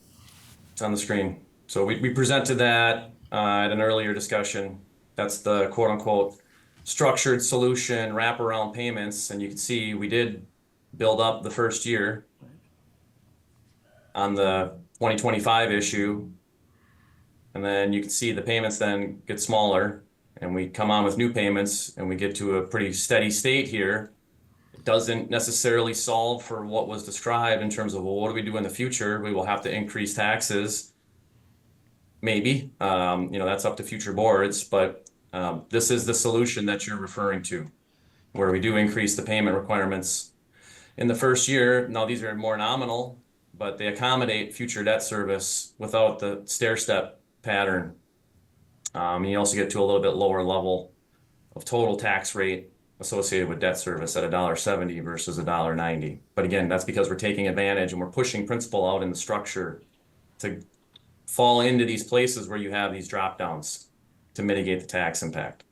It's on the screen. So we presented that at an earlier discussion. That's the quote unquote structured solution wraparound payments. And you can see we did build up the first year on the 2025 issue. And then you can see the payments then get smaller and we come on with new payments and we get to a pretty steady state here. It doesn't necessarily solve for what was described in terms of, well, what do we do in the future? We will have to increase taxes. Maybe, that's up to future boards, but this is the solution that you're referring to, where we do increase the payment requirements in the first year. Now, these are more nominal, but they accommodate future debt service without the stair-step pattern. And you also get to a little bit lower level of total tax rate associated with debt service at $1.70 versus $1.90. But again, that's because we're taking advantage and we're pushing principal out in the structure to fall into these places where you have these drop downs to mitigate the tax impact.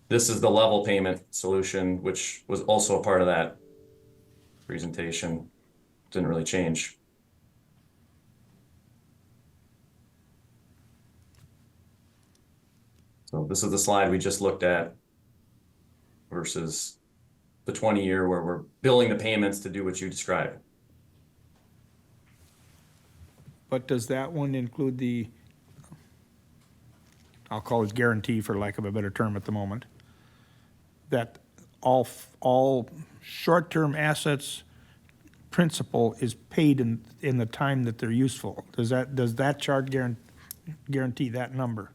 This is the level payment solution, which was also a part of that presentation. Didn't really change. So this is the slide we just looked at versus the 20-year where we're billing the payments to do what you described. But does that one include the, I'll call it guarantee for lack of a better term at the moment, that all short-term assets principal is paid in the time that they're useful? Does that chart guarantee that number?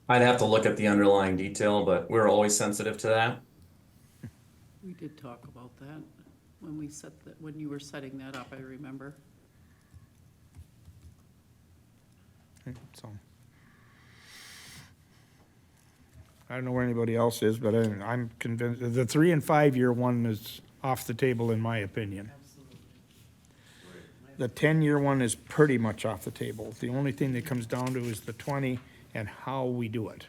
I'd have to look at the underlying detail, but we're always sensitive to that. We did talk about that when when you were setting that up, I remember. Okay, so I don't know where anybody else is, but I'm convinced the 3 and 5 year one is off the table in my opinion. The 10-year one is pretty much off the table. The only thing that comes down to is the 20 and how we do it.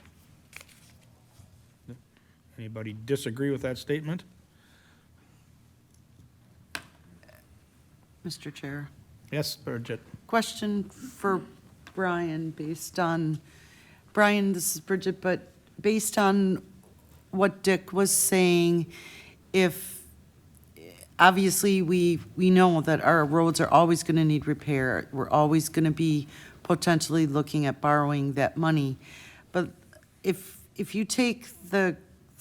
Anybody disagree with that statement? Mr. Chair. Yes, Bridget. Question for Brian Brian, this is Bridget, but based on what Dick was saying, if, obviously, we know that our roads are always going to need repair. We're always going to be potentially looking at borrowing that money. But if you take the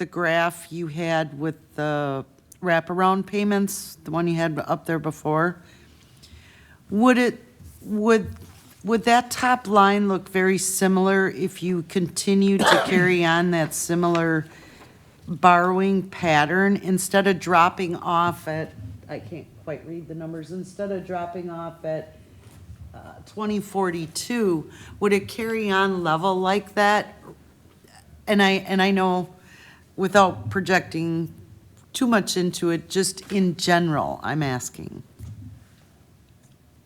graph you had with the wraparound payments, the one you had up there before, would that top line look very similar if you continue to carry on that similar borrowing pattern instead of dropping off at, I can't quite read the numbers, instead of dropping off at 2042, would it carry on level like that? And I know without projecting too much into it, just in general, I'm asking.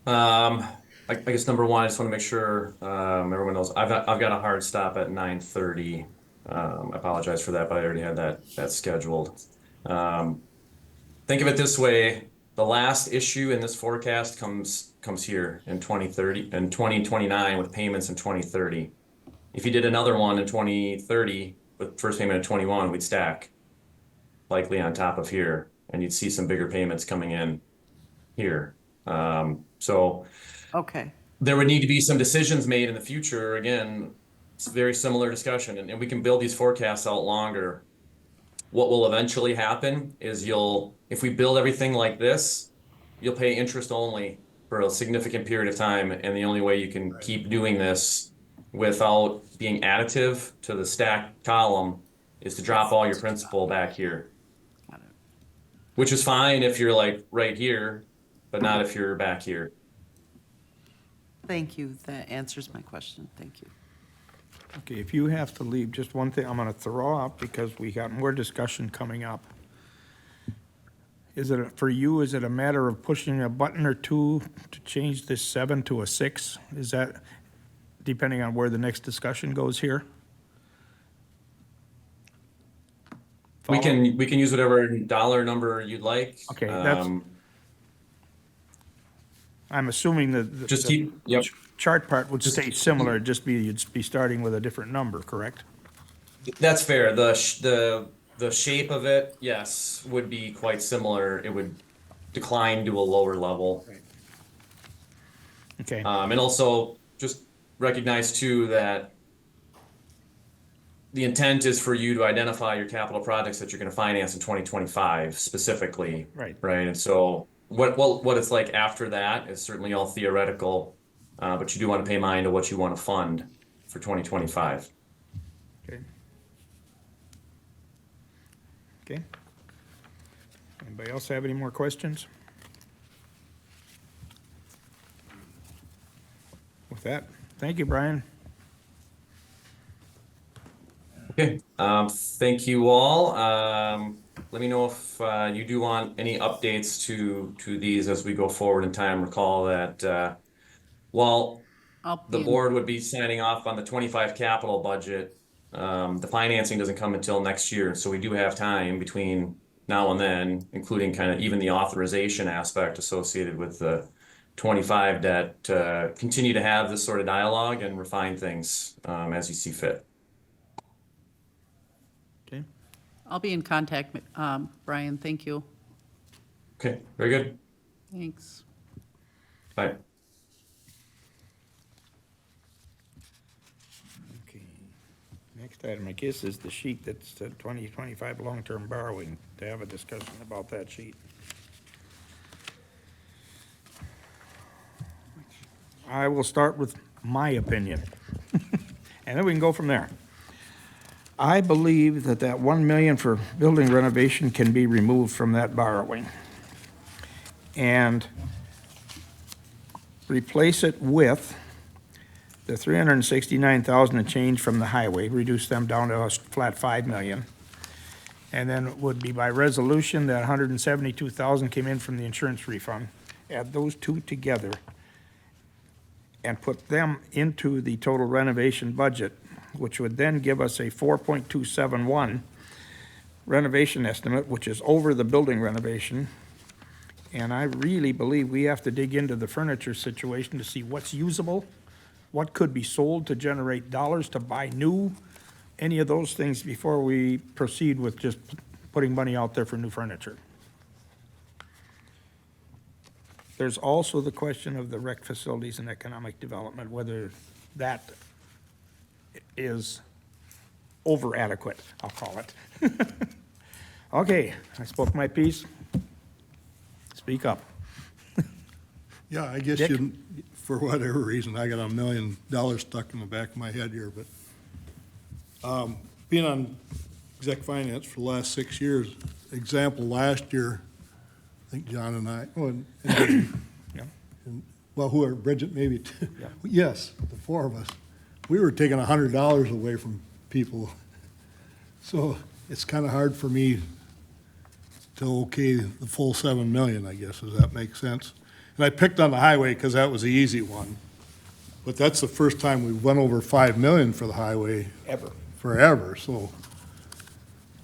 I guess number one, I just want to make sure everyone knows I've got a hard stop at 9:30. I apologize for that, but I already had that scheduled. Um, think of it this way: the last issue in this forecast comes here in 2030 and 2029 with payments in 2030. If you did another one in 2030 with first payment in 21, we'd stack likely on top of here, and you'd see some bigger payments coming in here. So Okay, there would need to be some decisions made in the future. Again, it's a very similar discussion, and we can build these forecasts out longer. What will eventually happen is if we build everything like this, you'll pay interest only for a significant period of time, and the only way you can keep doing this without being additive to the stacked column is to drop all your principal back here. got it. Which is fine if you're like right here, but not if you're back here. Thank you, that answers my question, thank you. Okay, if you have to leave, just one thing I'm gonna throw out, because we got more discussion coming up. For you, is it a matter of pushing a button or two to change this 7 to a 6? Is that, depending on where the next discussion goes here? We can use whatever dollar number you'd like. Okay, that's- I'm assuming that Just keep, yep. chart part would stay similar, you'd be starting with a different number, correct? That's fair. The shape of it, yes, would be quite similar. It would decline to a lower level. Okay, And also just recognize too that the intent is for you to identify your capital projects that you're going to finance in 2025 specifically. Right. Right. And so what it's like after that is certainly all theoretical, but you do want to pay mind to what you want to fund for 2025. okay. Okay. Anybody else have any more questions? With that, thank you, Brian. Okay, thank you all. Let me know if you do want any updates to these as we go forward in time. Recall that while the board would be signing off on the 25 capital budget, the financing doesn't come until next year. So we do have time between now and then, including kind of even the authorization aspect associated with the 25 debt, to continue to have this sort of dialogue and refine things as you see fit. Okay, I'll be in contact, Brian, thank you. Okay, very good. Thanks. Bye. okay. Next item, I guess, is the sheet that's the 2025 long-term borrowing, to have a discussion about that sheet. I will start with my opinion, and then we can go from there. I believe that 1 million for building renovation can be removed from that borrowing and replace it with the 369,000 and change from the highway, reduce them down to a flat 5 million. And then it would be by resolution that 172,000 came in from the insurance refund. Add those two together and put them into the total renovation budget, which would then give us a 4.271 renovation estimate, which is over the building renovation. And I really believe we have to dig into the furniture situation to see what's usable, what could be sold to generate dollars to buy new, any of those things before we proceed with just putting money out there for new furniture. There's also the question of the rec facilities and economic development, whether that is over adequate, I'll call it. Okay, I spoke my piece. Speak up. Yeah, I guess Dick? you, for whatever reason, I got $1 million stuck in the back of my head here, but being on exec finance for the last 6 years, example, last year, I think John and I, Yeah. well, whoever, Bridget maybe, Yeah. yes, the four of us, we were taking $100 away from people. So it's kind of hard for me to okay the full 7 million, I guess. Does that make sense? And I picked on the highway because that was the easy one. But that's the first time we went over 5 million for the highway Ever. forever, so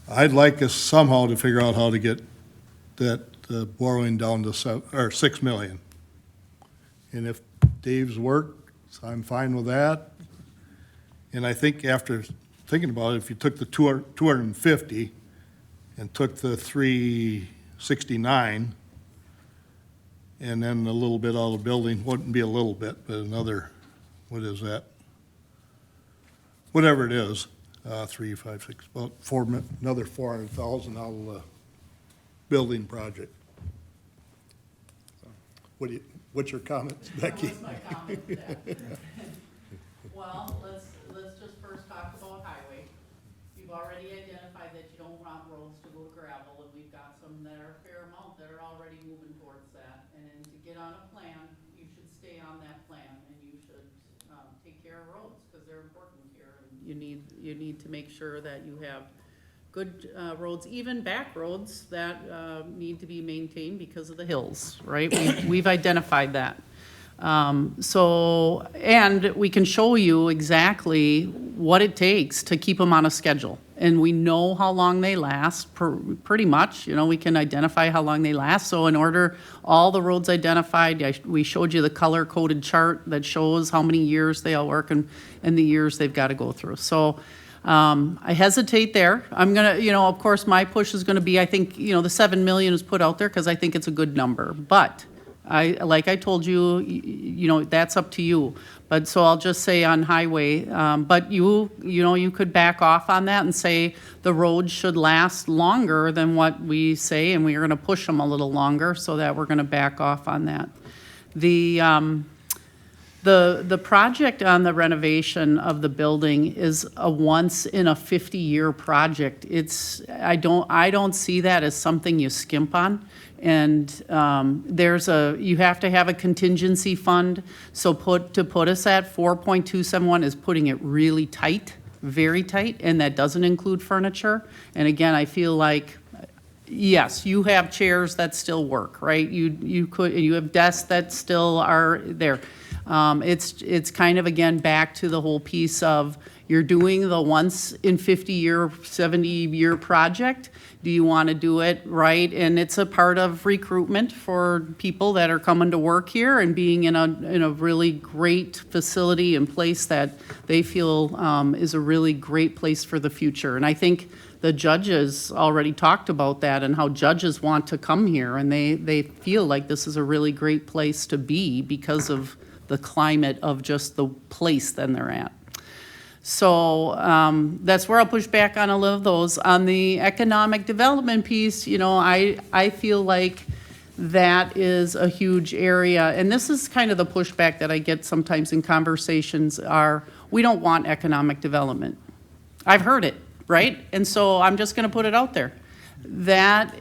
I'd like us somehow to figure out how to get that borrowing down to 6 million. And if Dave's work, I'm fine with that. And I think after thinking about it, if you took the 250 and took the 369, and then a little bit out of the building, wouldn't be a little bit, but another, what is that? Whatever it is, 3, 5, 6, about another 400,000 out of the building project. What's your comments, Becky? That was my comment, yeah. Well, let's just first talk about highway. You've already identified that you don't want roads to go gravel, and we've got some that are a fair amount that are already moving towards that. And then to get on a plan, you should stay on that plan, and you should, take care of roads, because they're important here. And you need to make sure that you have good, roads, even back roads that, need to be maintained because of the hills, right? We've identified that. And we can show you exactly what it takes to keep them on a schedule. And we know how long they last, pretty much, we can identify how long they last. So in order, all the roads identified, we showed you the color-coded chart that shows how many years they all work and the years they've got to go through. So I hesitate there. I'm gonna, of course, my push is gonna be, I think, the 7 million is put out there because I think it's a good number. But like I told you, that's up to you. But so I'll just say on highway, but you could back off on that and say the road should last longer than what we say, and we are gonna push them a little longer, so that we're gonna back off on that. The project on the renovation of the building is a once in a 50-year project. I don't see that as something you skimp on. And you have to have a contingency fund. So to put us at 4.271 is putting it really tight, very tight, and that doesn't include furniture. And again, I feel like, yes, you have chairs that still work, right? You have desks that still are there. It's kind of, again, back to the whole piece of you're doing the once in 50-year, 70-year project. Do you want to do it right? And it's a part of recruitment for people that are coming to work here and being in a really great facility and place that they feel is a really great place for the future. And I think the judges already talked about that and how judges want to come here, and they feel like this is a really great place to be because of the climate of just the place that they're at. So that's where I'll push back on a little of those. On the economic development piece, I feel like that is a huge area. And this is kind of the pushback that I get sometimes in conversations we don't want economic development. I've heard it, right? And so I'm just going to put it out there. That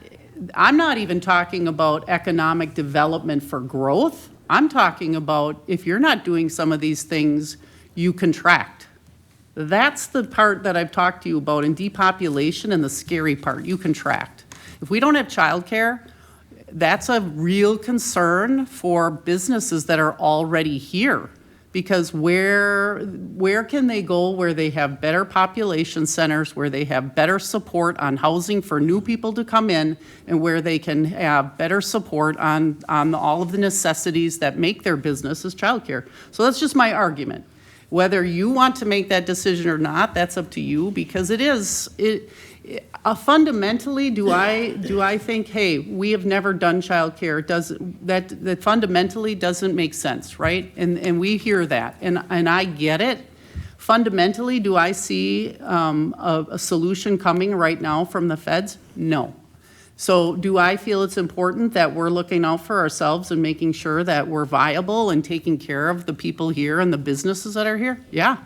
I'm not even talking about economic development for growth. I'm talking about if you're not doing some of these things, you contract. That's the part that I've talked to you about in depopulation, and the scary part, you contract. If we don't have childcare, that's a real concern for businesses that are already here. Because where can they go where they have better population centers, where they have better support on housing for new people to come in, and where they can have better support on all of the necessities that make their business is childcare. So that's just my argument. Whether you want to make that decision or not, that's up to you, because fundamentally, do I think, hey, we have never done childcare? That fundamentally doesn't make sense, right? And we hear that, and I get it. Fundamentally, do I see a solution coming right now from the feds? No. So do I feel it's important that we're looking out for ourselves and making sure that we're viable and taking care of the people here and the businesses that are here? Yeah.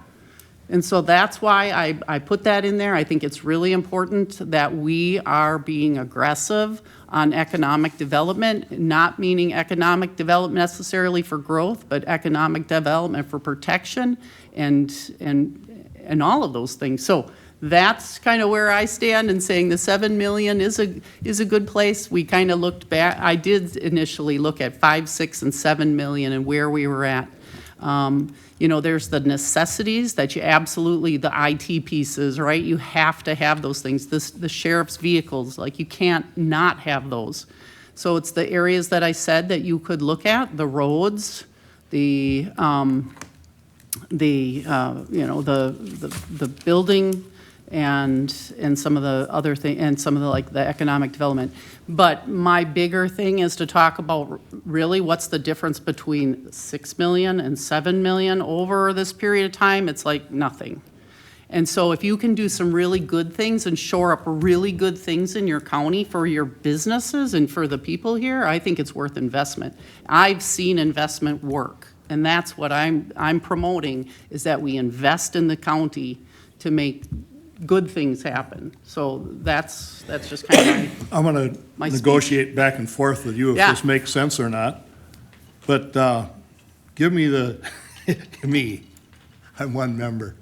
And so that's why I put that in there. I think it's really important that we are being aggressive on economic development, not meaning economic development necessarily for growth, but economic development for protection and all of those things. So that's kind of where I stand in saying the 7 million is a good place. We kind of looked back, I did initially look at 5, 6, and 7 million and where we were at. You know, there's the necessities that you absolutely, the IT pieces, right? You have to have those things. The sheriff's vehicles, like you can't not have those. So it's the areas that I said that you could look at, the roads, the building and some of the other thing, and some of the, like, the economic development. But my bigger thing is to talk about really what's the difference between 6 million and 7 million over this period of time. It's like nothing. And so if you can do some really good things and shore up really good things in your county for your businesses and for the people here, I think it's worth investment. I've seen investment work, and that's what I'm promoting, is that we invest in the county to make good things happen. So that's just kind of I'm gonna My speech. negotiate back and forth with you if Yeah. this makes sense or not. But, give me, I'm one member.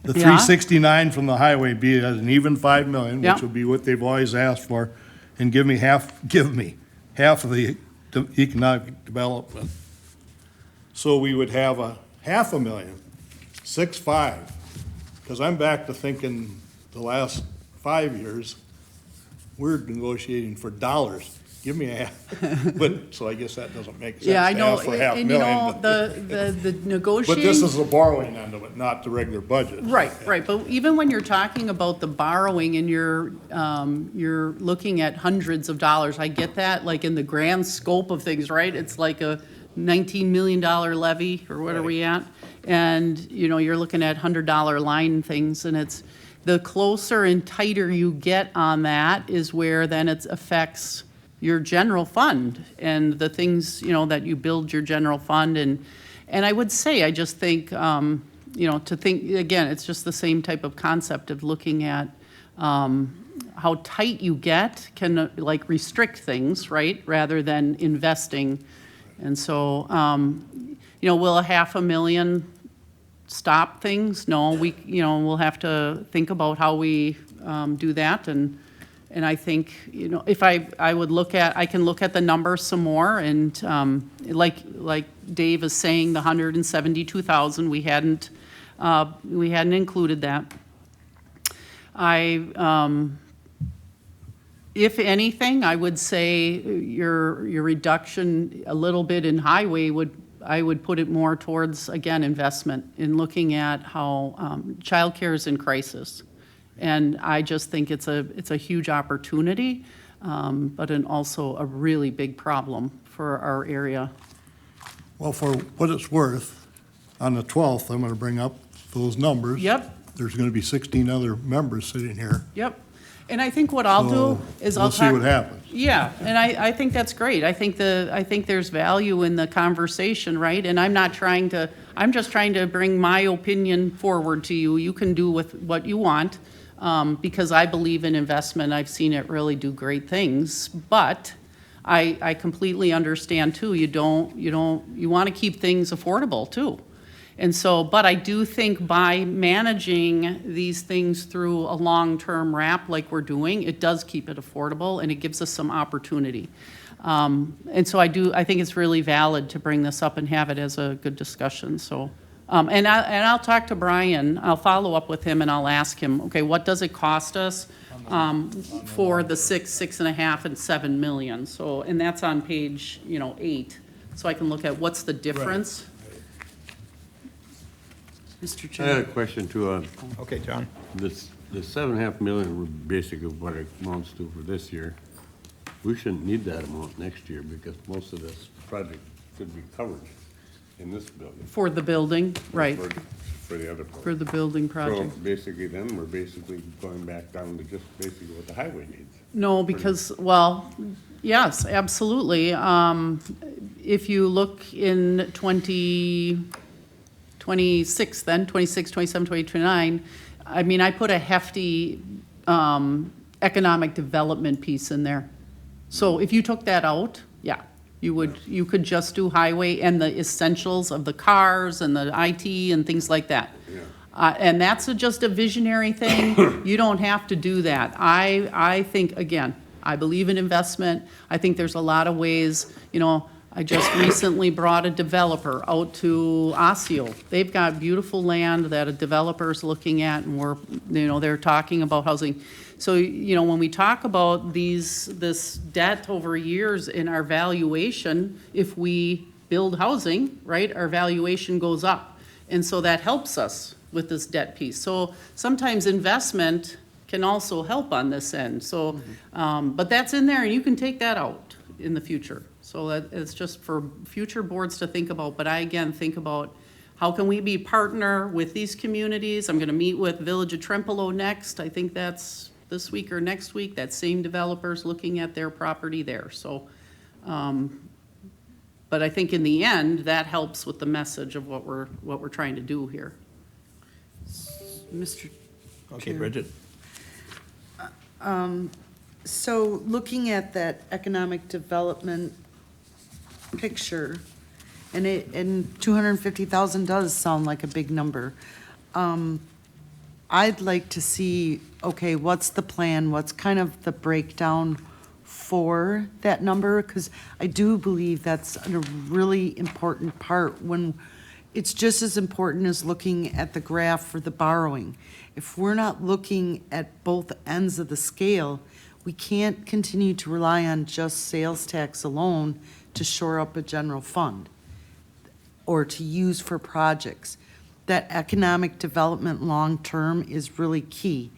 The Yeah. 369 from the highway be as an even 5 million, Yeah. which will be what they've always asked for, and give me half of the economic development. So we would have a $500,000, 6.5. Because I'm back to thinking the last 5 years, we're negotiating for dollars. Give me a half. But, so I guess that doesn't make sense to Yeah, I know, ask for $500,000. and you know, but- the But negotiating. this is the borrowing end of it, not the regular budget. Right, right, but even when you're talking about the borrowing and you're looking at hundreds of dollars, I get that, like in the grand scope of things, right? It's like a $19 million levy, or what are we at? And, you know, you're looking at $100 line things, and it's, the closer and tighter you get on that is where then it affects your general fund and the things, you know, that you build your general fund. And I would say, I just think, you know, to think, again, it's just the same type of concept of looking at how tight you get can like restrict things, right, rather than investing. And so, you know, will a $500,000 stop things? No, you know, we'll have to think about how we do that. And I think, you know, if I can look at the numbers some more, and like Dave is saying, the 172,000, we hadn't included that. If anything, I would say your reduction a little bit in highway I would put it more towards, again, investment in looking at how childcare is in crisis. And I just think it's a huge opportunity, but also a really big problem for our area. Well, for what it's worth, on the 12th, I'm gonna bring up those numbers. Yep. There's gonna be 16 other members sitting here. Yep. And I think what I'll do So is I'll we'll talk. see what happens. Yeah, and I think that's great. I think there's value in the conversation, right? And I'm just trying to bring my opinion forward to you. You can do with what you want, because I believe in investment. I've seen it really do great things. But I completely understand too, you want to keep things affordable too. And so, but I do think by managing these things through a long-term wrap like we're doing, it does keep it affordable and it gives us some opportunity. And so I think it's really valid to bring this up and have it as a good discussion, so. And I'll talk to Brian, I'll follow up with him and I'll ask him, okay, what does it cost us for the 6.5, and 7 million? So, and that's on page, 8, so I can look at what's the difference. Mr. I had a Chairman. question too, Okay, John. the 7.5 million were basically what it amounts to for this year. We shouldn't need that amount next year because most of this project should be covered in this building. For the building, right, For the other for part. the building So project. basically then, we're basically going back down to just basically what the highway needs. No, because, well, yes, absolutely. If you look in 26, then, 26, 27, 28, 29, I mean, I put a hefty economic development piece in there. So if you took that out, yeah, you could just do highway and the essentials of the cars and the IT and things like that. Yeah. And that's just a visionary thing. You don't have to do that. I think, again, I believe in investment. I think there's a lot of ways, you know, I just recently brought a developer out to Osseo. They've got beautiful land that a developer's looking at, and they're talking about housing. So, you know, when we talk about this debt over years in our valuation, if we build housing, right, our valuation goes up. And so that helps us with this debt piece. So sometimes investment can also help on this end. So, but that's in there, and you can take that out in the future. So that it's just for future boards to think about. But I, again, think about how can we be partner with these communities? I'm gonna meet with Village of Trempealeau next. I think that's this week or next week. That same developer's looking at their property there. So, but I think in the end, that helps with the message of what we're trying to do here. Mr. Okay, Chair. Bridget. So looking at that economic development picture, and $250,000 does sound like a big number. I'd like to see, okay, what's the plan? What's kind of the breakdown for that number? Because I do believe that's a really important part when it's just as important as looking at the graph for the borrowing. If we're not looking at both ends of the scale, we can't continue to rely on just sales tax alone to shore up a general fund or to use for projects. That economic development long-term is really key.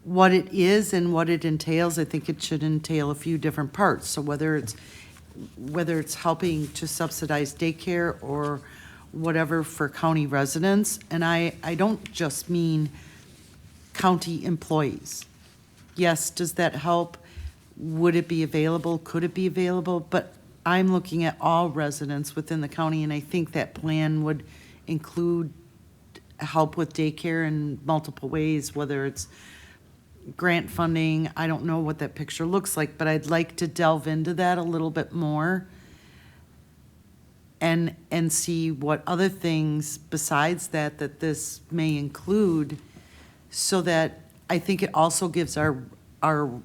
What it is and what it entails, I think it should entail a few different parts. So whether it's helping to subsidize daycare or whatever for county residents, and I don't just mean county employees. Yes, does that help? Would it be available? Could it be available? But I'm looking at all residents within the county, and I think that plan would include help with daycare in multiple ways, whether it's grant funding. I don't know what that picture looks like, but I'd like to delve into that a little bit more and see what other things besides that this may include, so that I think it also gives our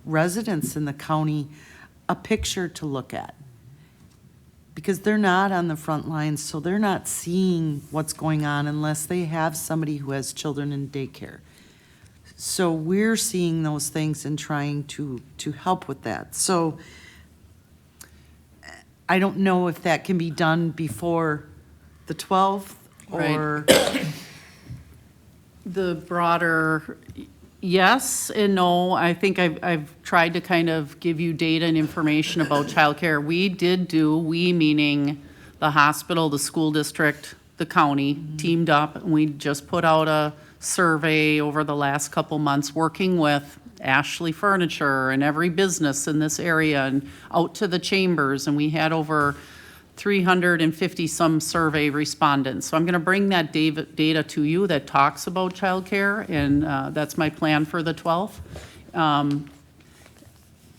residents in the county a picture to look at. Because they're not on the front lines, so they're not seeing what's going on unless they have somebody who has children in daycare. So we're seeing those things and trying to help with that. So I don't know if that can be done before the 12th or. The broader, yes and no. I think I've tried to kind of give you data and information about childcare. We meaning the hospital, the school district, the county, teamed up, and we just put out a survey over the last couple months, working with Ashley Furniture and every business in this area and out to the chambers, and we had over 350 some survey respondents. So I'm going to bring that data to you that talks about childcare, and that's my plan for the 12th.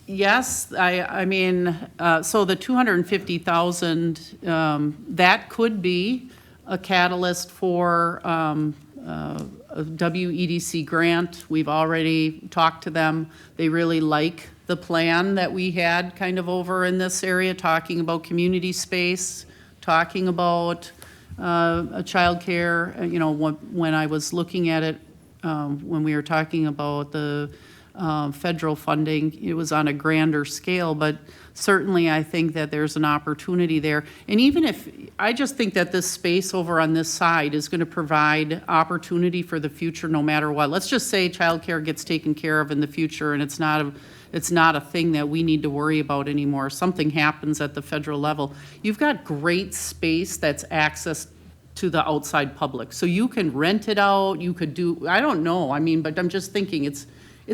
Yes, I mean, so the 250,000, that could be a catalyst for a WEDC grant. We've already talked to them. They really like the plan that we had kind of over in this area, talking about community space, talking about a childcare. You know, when I was looking at it, when we were talking about the federal funding, it was on a grander scale, but certainly I think that there's an opportunity there. And even if, I just think that this space over on this side is going to provide opportunity for the future no matter what. Let's just say childcare gets taken care of in the future and it's not a thing that we need to worry about anymore. Something happens at the federal level. You've got great space that's access to the outside public. So you can rent it out, you could do, I don't know, I mean, but I'm just thinking it's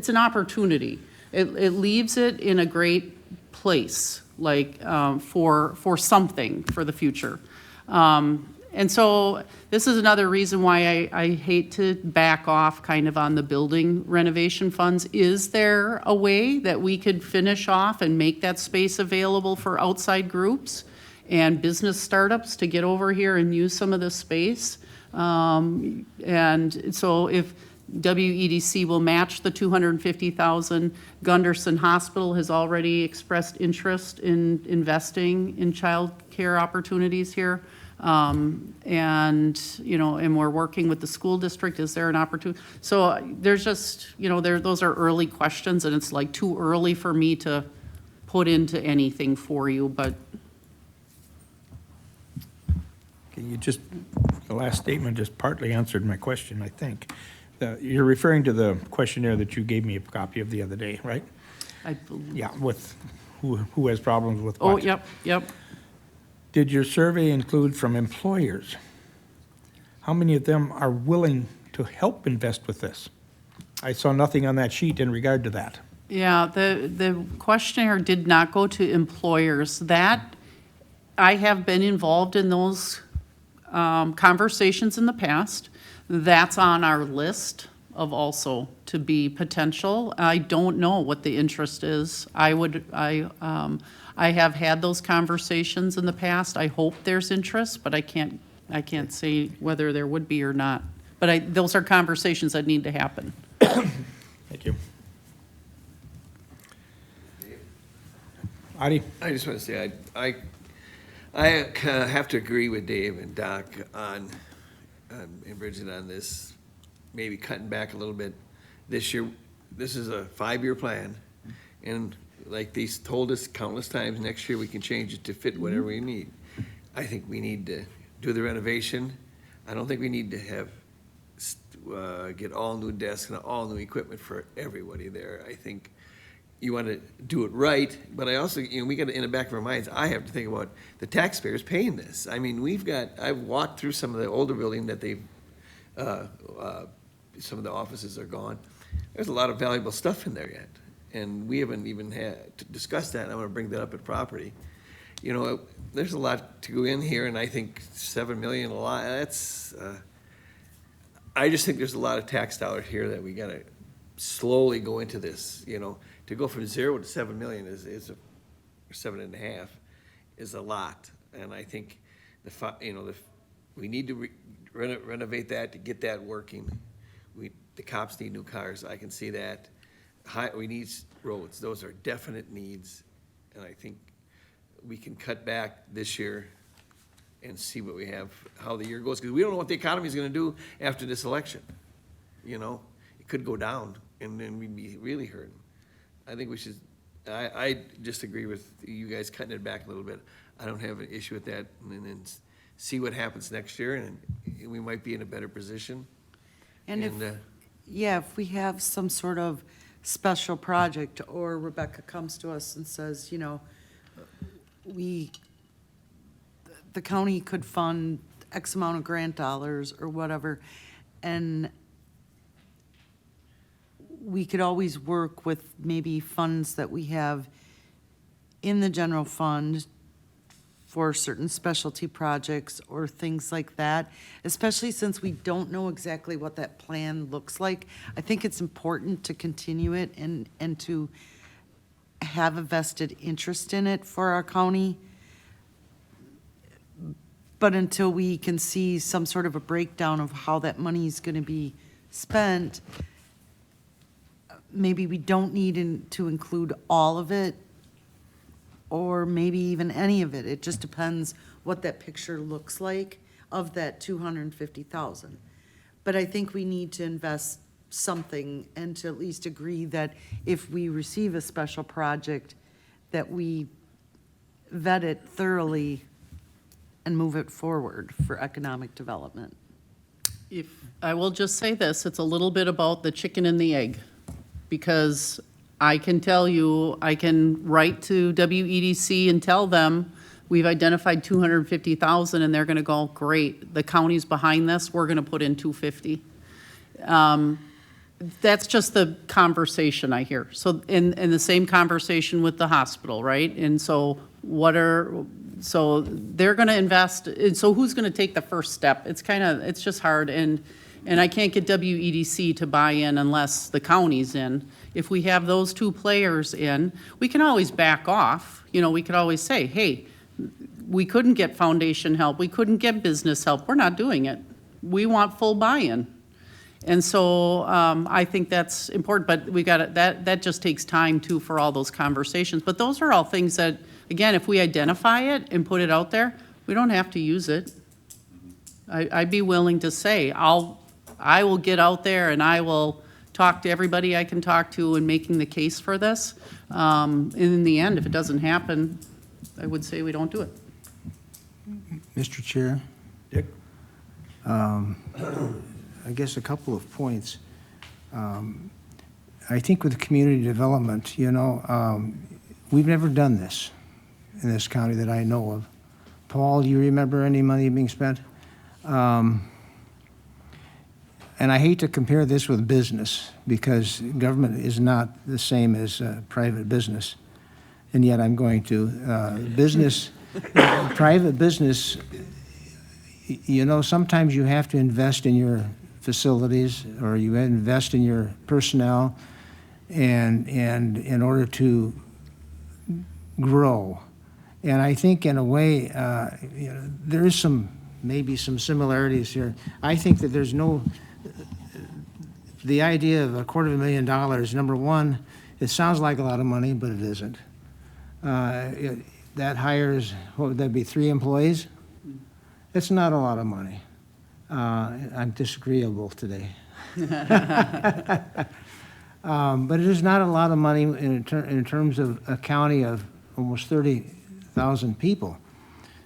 an opportunity. It leaves it in a great place, like for something for the future. And so this is another reason why I hate to back off kind of on the building renovation funds. Is there a way that we could finish off and make that space available for outside groups and business startups to get over here and use some of this space? And so if WEDC will match the 250,000, Gunderson Hospital has already expressed interest in investing in child care opportunities here. And, you know, and we're working with the school district. Is there an opportunity? So there's just, you know, those are early questions, and it's like too early for me to put into anything for you, but Okay, the last statement just partly answered my question, I think. You're referring to the questionnaire that you gave me a copy of the other day, right? I believe. Yeah, with who has problems with Oh, what? yep. Did your survey include from employers? How many of them are willing to help invest with this? I saw nothing on that sheet in regard to that. Yeah, the questionnaire did not go to employers. That, I have been involved in those conversations in the past. That's on our list of also to be potential. I don't know what the interest is. I have had those conversations in the past. I hope there's interest, but I can't say whether there would be or not. But those are conversations that need to happen. Thank you. Adi? I just want to say, I have to agree with Dave and Doc on, and Bridget on this, maybe cutting back a little bit this year. This is a 5-year plan, and like they told us countless times, next year we can change it to fit whatever we need. I think we need to do the renovation. I don't think we need to have, get all new desks and all new equipment for everybody there. I think you want to do it right, but I also, you know, we got to, in the back of our minds, I have to think about the taxpayers paying this. I mean, I've walked through some of the older building that they've, some of the offices are gone. There's a lot of valuable stuff in there yet, and we haven't even had to discuss that, and I'm gonna bring that up at property. You know, there's a lot to go in here, and I think 7 million, a lot, that's, I just think there's a lot of tax dollars here that we gotta slowly go into this, you know. To go from 0 to 7 million is or 7.5 is a lot, and I think we need to renovate that to get that working. The cops need new cars, I can see that. We need roads, those are definite needs, and I think we can cut back this year and see what we have, how the year goes, because we don't know what the economy is gonna do after this election. You know, it could go down, and then we'd be really hurting. I think we should, I just agree with you guys cutting it back a little bit. I don't have an issue with that, and then see what happens next year, and we might be in a better position. And if we have some sort of special project, or Rebecca comes to us and says, you know, the county could fund X amount of grant dollars or whatever, and we could always work with maybe funds that we have in the general fund for certain specialty projects or things like that, especially since we don't know exactly what that plan looks like. I think it's important to continue it and to have a vested interest in it for our county. But until we can see some sort of a breakdown of how that money is going to be spent, maybe we don't need to include all of it, or maybe even any of it. It just depends what that picture looks like of that 250,000. But I think we need to invest something and to at least agree that if we receive a special project, that we vet it thoroughly and move it forward for economic development. I will just say this, it's a little bit about the chicken and the egg, because I can tell you, I can write to WEDC and tell them, we've identified 250,000, and they're gonna go, great, the county's behind this, we're gonna put in 250. That's just the conversation I hear. So, in the same conversation with the hospital, right? And so so they're gonna invest, and so who's gonna take the first step? It's just hard, and I can't get WEDC to buy in unless the county's in. If we have those two players in, we can always back off. You know, we could always say, hey, we couldn't get foundation help, we couldn't get business help, we're not doing it. we want full buy-in. And so, I think that's important, but we got that just takes time too for all those conversations. But those are all things that, again, if we identify it and put it out there, we don't have to use it. I'd be willing to say, I will get out there and I will talk to everybody I can talk to in making the case for this. And in the end, if it doesn't happen, I would say we don't do it. Mr. Chair? Dick? I guess a couple of points. I think with community development, we've never done this in this county that I know of. Paul, do you remember any money being spent? And I hate to compare this with business because government is not the same as private business. And yet I'm going to. Private business, sometimes you have to invest in your facilities or you invest in your personnel and in order to grow. And I think in a way, there is maybe some similarities here. I think that there's the idea of $250,000, number one, it sounds like a lot of money, but it isn't. That hires, what would that be, 3 employees? It's not a lot of money. I'm disagreeable today. But it is not a lot of money in terms of a county of almost 30,000 people.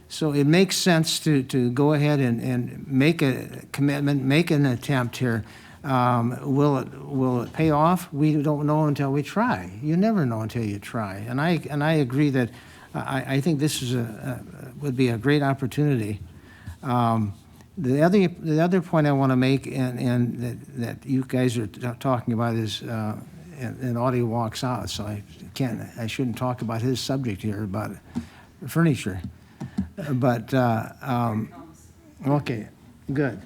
So it makes sense to go ahead and make a commitment, make an attempt here. Will it pay off? We don't know until we try. You never know until you try. And I agree that I think this would be a great opportunity. The other point I want to make, and that you guys are talking about is, and Audie walks out, so I shouldn't talk about his subject here about furniture. But okay, good.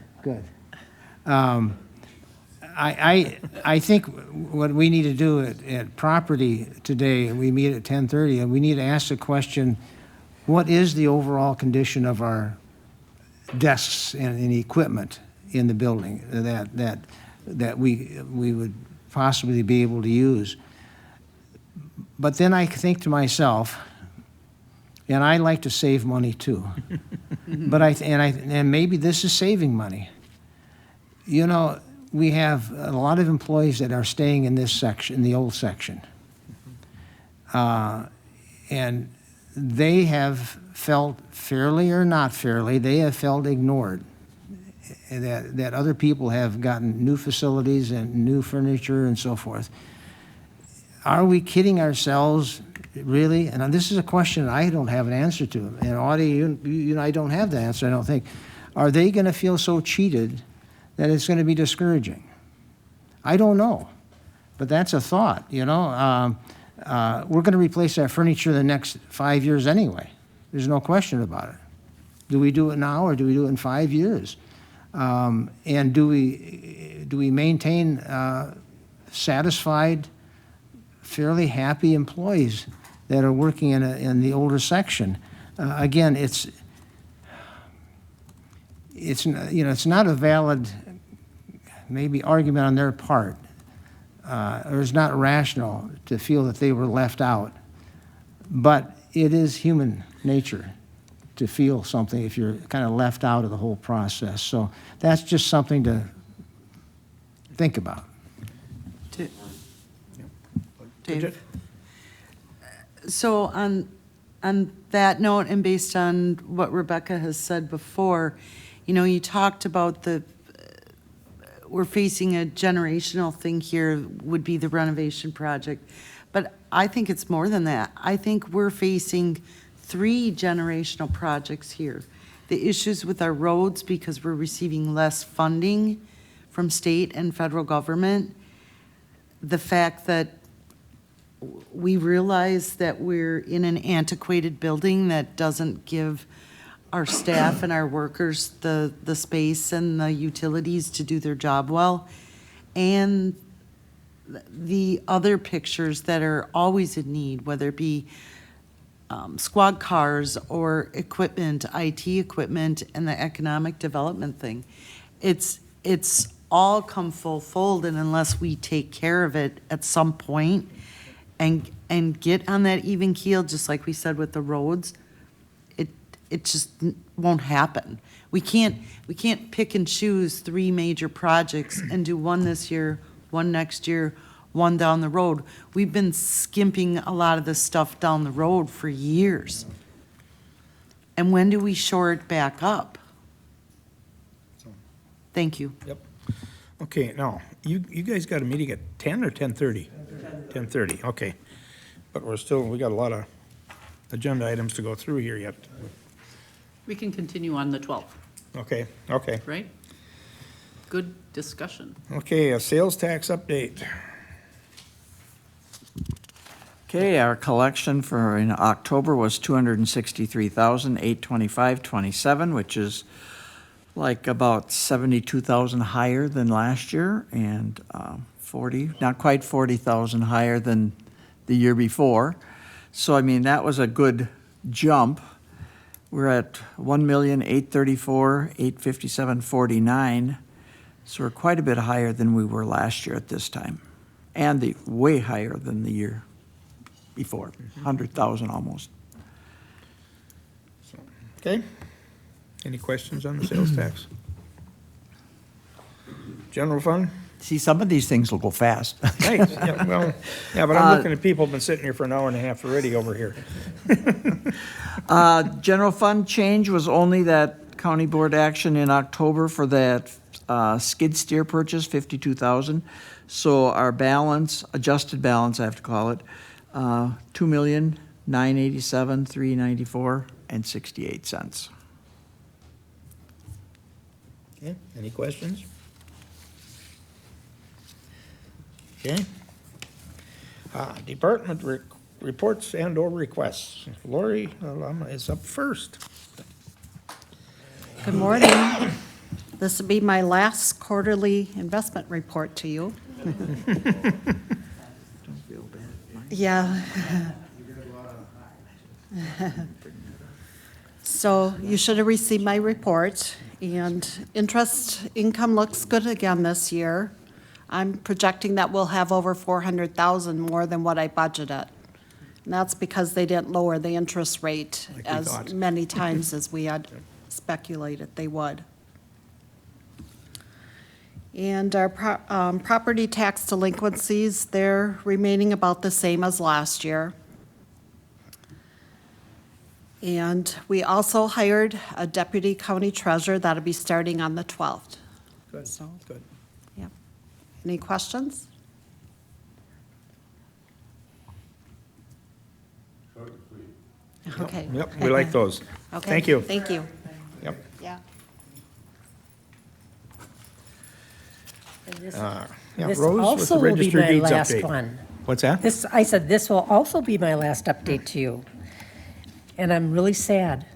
I think what we need to do at property today, we meet at 10:30, and we need to ask the question: what is the overall condition of our desks and equipment in the building that we would possibly be able to use? But then I think to myself, and I like to save money too, but and maybe this is saving money. We have a lot of employees that are staying in this section, in the old section, and they have felt, fairly or not fairly, they have felt ignored. That other people have gotten new facilities and new furniture and so forth. Are we kidding ourselves, really? And this is a question I don't have an answer to. And Audie, I don't have the answer, I don't think. Are they going to feel so cheated that it's going to be discouraging? I don't know, but that's a thought, We're going to replace that furniture the next 5 years anyway. There's no question about it. Do we do it now or do we do it in 5 years? And do we maintain satisfied, fairly happy employees that are working in the older section? Again, it's not a valid maybe argument on their part, or it's not rational to feel that they were left out. But it is human nature to feel something if you're kind of left out of the whole process. So that's just something to think about. Dave? So on that note, and based on what Rebecca has said before, you talked about we're facing a generational thing here, would be the renovation project. But I think it's more than that. I think we're facing 3 generational projects here. The issues with our roads because we're receiving less funding from state and federal government. The fact that we realize that we're in an antiquated building that doesn't give our staff and our workers the space and the utilities to do their job well. And the other pictures that are always in need, whether it be squad cars or equipment, IT equipment, and the economic development thing. it's all come full fold, and unless we take care of it at some point and get on that even keel, just like we said with the roads, it just won't happen. We can't pick and choose 3 major projects and do one this year, one next year, one down the road. We've been skimping a lot of this stuff down the road for years. And when do we shore it back up? Thank you. Yep. Okay, now, you guys got a meeting at 10 or 10:30? 10:30, okay. But we got a lot of agenda items to go through here yet. We can continue on the 12th, Okay, right? Good discussion. okay, a sales tax update. Okay, our collection for in October was 263,825.27, which is like about 72,000 higher than last year and 40, not quite 40,000 higher than the year before. So, I mean, that was a good jump. We're at 1,834,857.49, so we're quite a bit higher than we were last year at this time, and way higher than the year before, 100,000 almost. Okay? Any questions on the sales tax? General fund? See, some of these things will go fast. Thanks. Yeah, well, yeah, but I'm looking at people who've been sitting here for an hour and a half already over here. General fund change was only that county board action in October for that skid steer purchase, 52,000. So our balance, adjusted balance, I have to call it, 2,987,394.68. Okay, any questions? Okay. Department reports and/or requests. Lori is up first. Good morning. This will be my last quarterly investment report to you. Yeah. So you should have received my report, and interest income looks good again this year. I'm projecting that we'll have over 400,000 more than what I budgeted. And that's because they didn't lower the interest rate Like we as thought. many times as we had speculated they would. And our property tax delinquencies, they're remaining about the same as last year. And we also hired a deputy county treasurer that'll be starting on the 12th. Good, So, good. yep. Any questions? Okay. Yep, we like those. Okay. Thank you. Thank you. Yep. Yeah. Yeah, This Rose with also the will be registered my deeds last update. one. What's that? I said this will also be my last update to you. And I'm really sad.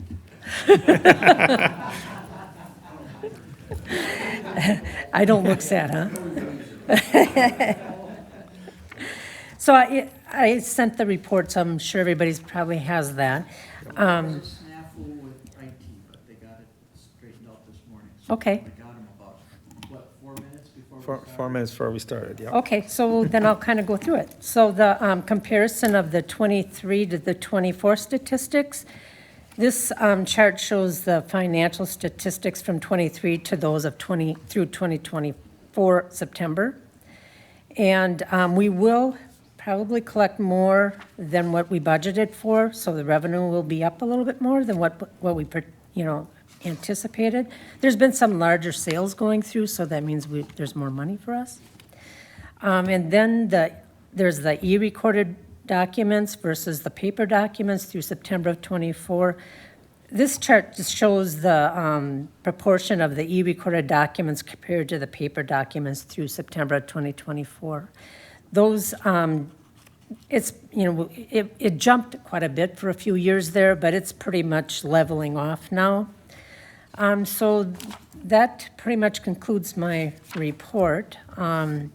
I don't look sad, huh? So I sent the report, so I'm sure everybody's probably has that. Snafu with IT, but they got it straightened out this morning. So Okay. I got them about, 4 minutes before we 4 minutes before we started, yeah. Okay, so then I'll kind of go through it. So the comparison of the 23 to the 24 statistics, this chart shows the financial statistics from 23 to those of 20 through 2024 September. And we will probably collect more than what we budgeted for, so the revenue will be up a little bit more than what we, anticipated. There's been some larger sales going through, so that means there's more money for us. And then there's the e-recorded documents versus the paper documents through September of '24. This chart just shows the proportion of the e-recorded documents compared to the paper documents through September of 2024. Those, it jumped quite a bit for a few years there, but it's pretty much leveling off now. So that pretty much concludes my report. I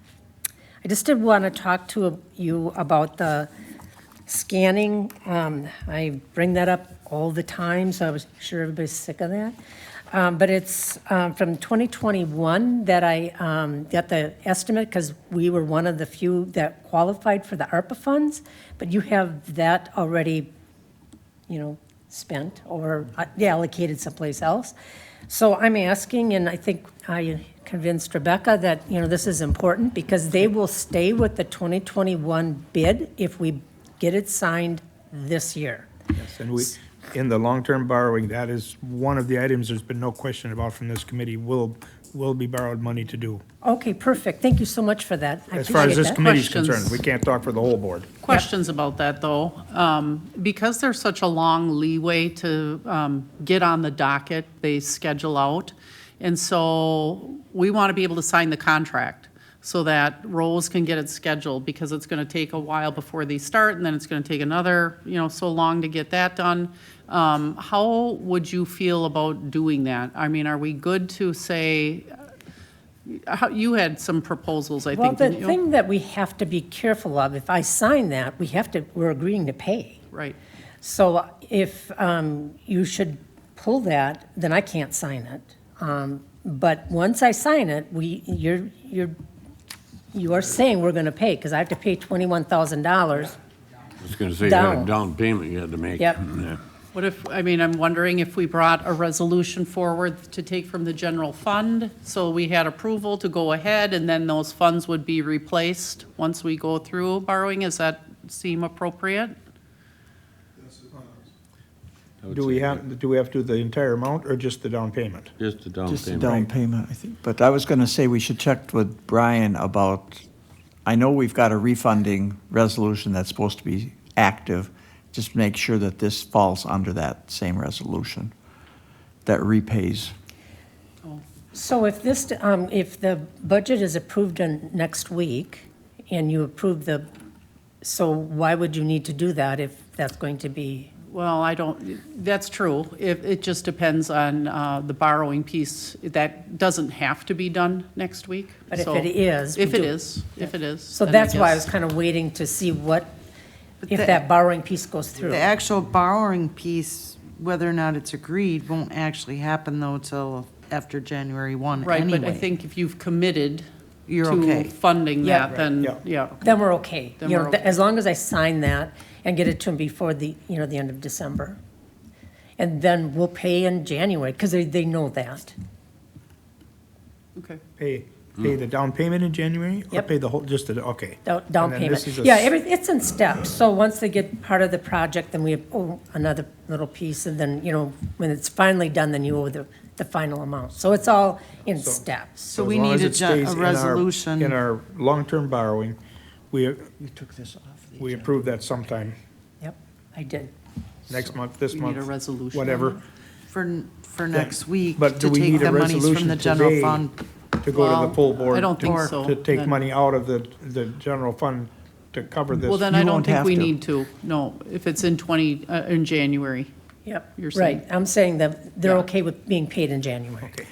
just did want to talk to you about the scanning. I bring that up all the time, so I was sure everybody's sick of that. But it's from 2021 that I got the estimate, because we were one of the few that qualified for the ARPA funds, but you have that already, spent or allocated someplace else. So I'm asking, and I think I convinced Rebecca that, this is important, because they will stay with the 2021 bid if we get it signed this year. Yes, and in the long-term borrowing, that is one of the items there's been no question about from this committee, will be borrowed money to do. Okay, perfect. Thank you so much for that. I As far as appreciate this that. committee's Questions? concerned, we can't talk for the whole board. Questions about that, though. Because there's such a long leeway to get on the docket, they schedule out. And so we want to be able to sign the contract so that Rose can get it scheduled, because it's going to take a while before they start, and then it's going to take another, so long to get that done. How would you feel about doing that? I mean, are we good to say, you had some proposals, I Well, think, the didn't you? thing that we have to be careful of, if I sign that, we're agreeing to pay. Right. So if you should pull that, then I can't sign it. But once I sign it, you are saying we're gonna pay, because I have to pay $21,000. I was gonna say, you had a Down. down payment you had to make. Yep. Yeah. What if, I'm wondering if we brought a resolution forward to take from the general fund, so we had approval to go ahead, and then those funds would be replaced once we go through borrowing? Does that seem appropriate? I would Do we say have to do the entire amount or just the down payment? Just the down Just a payment. down payment, I think. But I was going to say we should check with Brian about, I know we've got a refunding resolution that's supposed to be active. Just make sure that this falls under that same resolution that repays. So if if the budget is approved next week, and you approve so why would you need to do that if that's going to be? Well, that's true. It just depends on the borrowing piece. That doesn't have to be done next week. But if so- it is, we If it do- is, if it is. So then I that's why I guess- was kind of waiting to see if the- that borrowing piece goes through. The actual borrowing piece, whether or not it's agreed, won't actually happen though till after January 1 Right, anyway. but I think if you've committed You're okay. to funding Yeah. that, then, Yeah. yeah. Then we're okay. Then You know, we're okay. as long as I sign that and get it to them before the end of December. And then we'll pay in January, because they know that. Okay. Pay the down payment in January? Or Yep. pay the whole, just the, okay. Down And then payment. this is a Yeah, s- it's in steps. So once they get part of the project, then we owe another little piece, and then, when it's finally done, then you owe the final amount. So it's all in steps. So as we long as need it stays a in our- resolution. In our long-term borrowing, we You took this off the agenda. approve that sometime, Yep, I did. next month, this We month. need a resolution. Whatever, For next week, But do to we take need a the monies from resolution the general today fund. to go to Well, the full board. I don't think to- so. To take Then- money out of the general fund to cover this. Well, then I You don't won't think have we to. need to, no, if it's in in January. Yep, You're saying- right. I'm saying that they're Yeah. okay with being paid in January. Okay.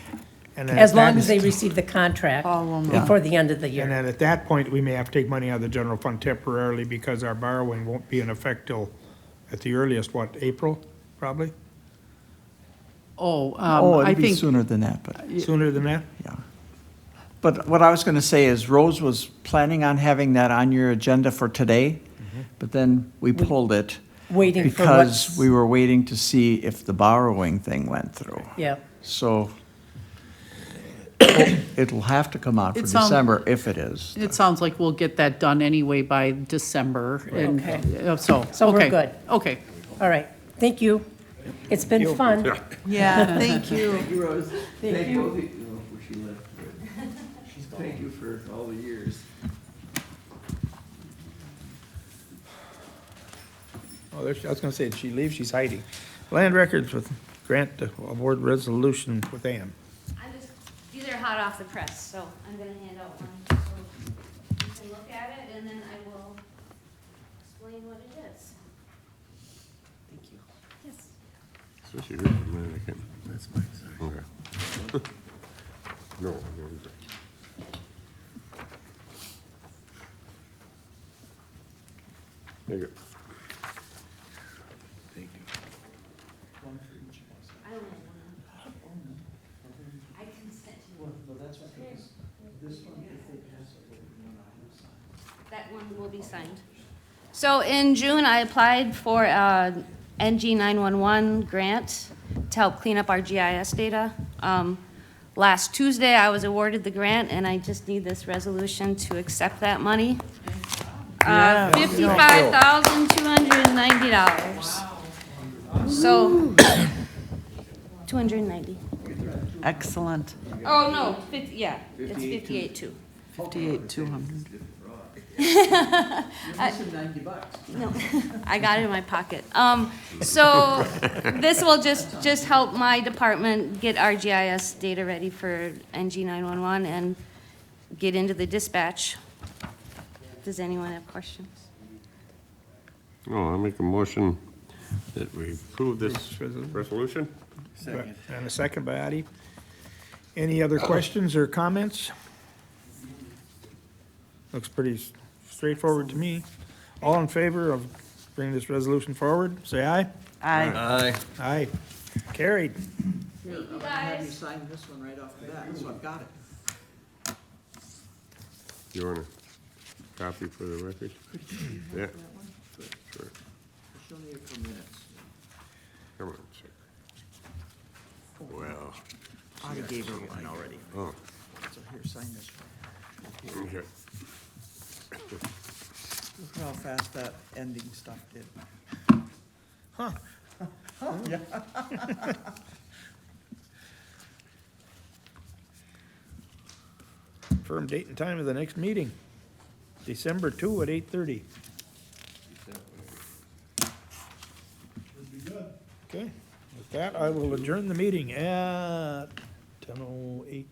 And then As at long that- as they receive the contract All will know. before the end of the And year. then at that point, we may have to take money out of the general fund temporarily because our borrowing won't be in effect till, at the earliest, April, probably? Oh, I it'd be think, sooner than that, but, Sooner than that? yeah. But what I was going to say is Rose was planning on having that on your agenda for today, but then we pulled it Waiting for because what's, we were waiting to see if the borrowing thing went through. yeah. So it'll have to come out for It sound- December if it is. it sounds like we'll get that done anyway by December, and, Okay. so, So we're okay. good. Okay. All right, thank you. It's been fun. Yeah, thank you. Thank you, Rose. Thank you. Both of you. Oh, where she left, but thank you for all the years. Oh, I was gonna say, if she leaves, she's hiding. Land records with grant to award resolution with Ann. These are hot off the press, so I'm gonna hand out one, so you can look at it, and then I will explain what it is. Thank you. Yes. Especially here for a minute, I can't. That's mine, sorry. Okay. No, no. There you go. Thank you. I only have one. one will be signed. So in June, I applied for a NG 911 grant to help clean up our GIS data. Last Tuesday, I was awarded the grant, and I just need this resolution to accept that money. $55,290. So, 290. Excellent. Oh, no, 50, yeah, it's 58 too. 58,200. No, I got it in my pocket. So this will just help my department get our GIS data ready for NG 911 and get into the dispatch. Does anyone have questions? Oh, I'll make a motion that we approve this resolution. And a second by Addie. Any other questions or comments? Looks pretty straightforward to me. All in favor of bringing this resolution forward, say aye. Aye. Aye. Aye. Carried. Here, I'm gonna have you sign this one right off the bat, so I've got it. You want a copy for the record? Yeah, sure. She'll need it for minutes. Come on, sir. Well, I gave her one already. oh, So here, sign this one. okay. Look how fast that ending stuff did. Confirm date and time of the next meeting, December 2 at 8:30. Okay, with that, I will adjourn the meeting at 10:08.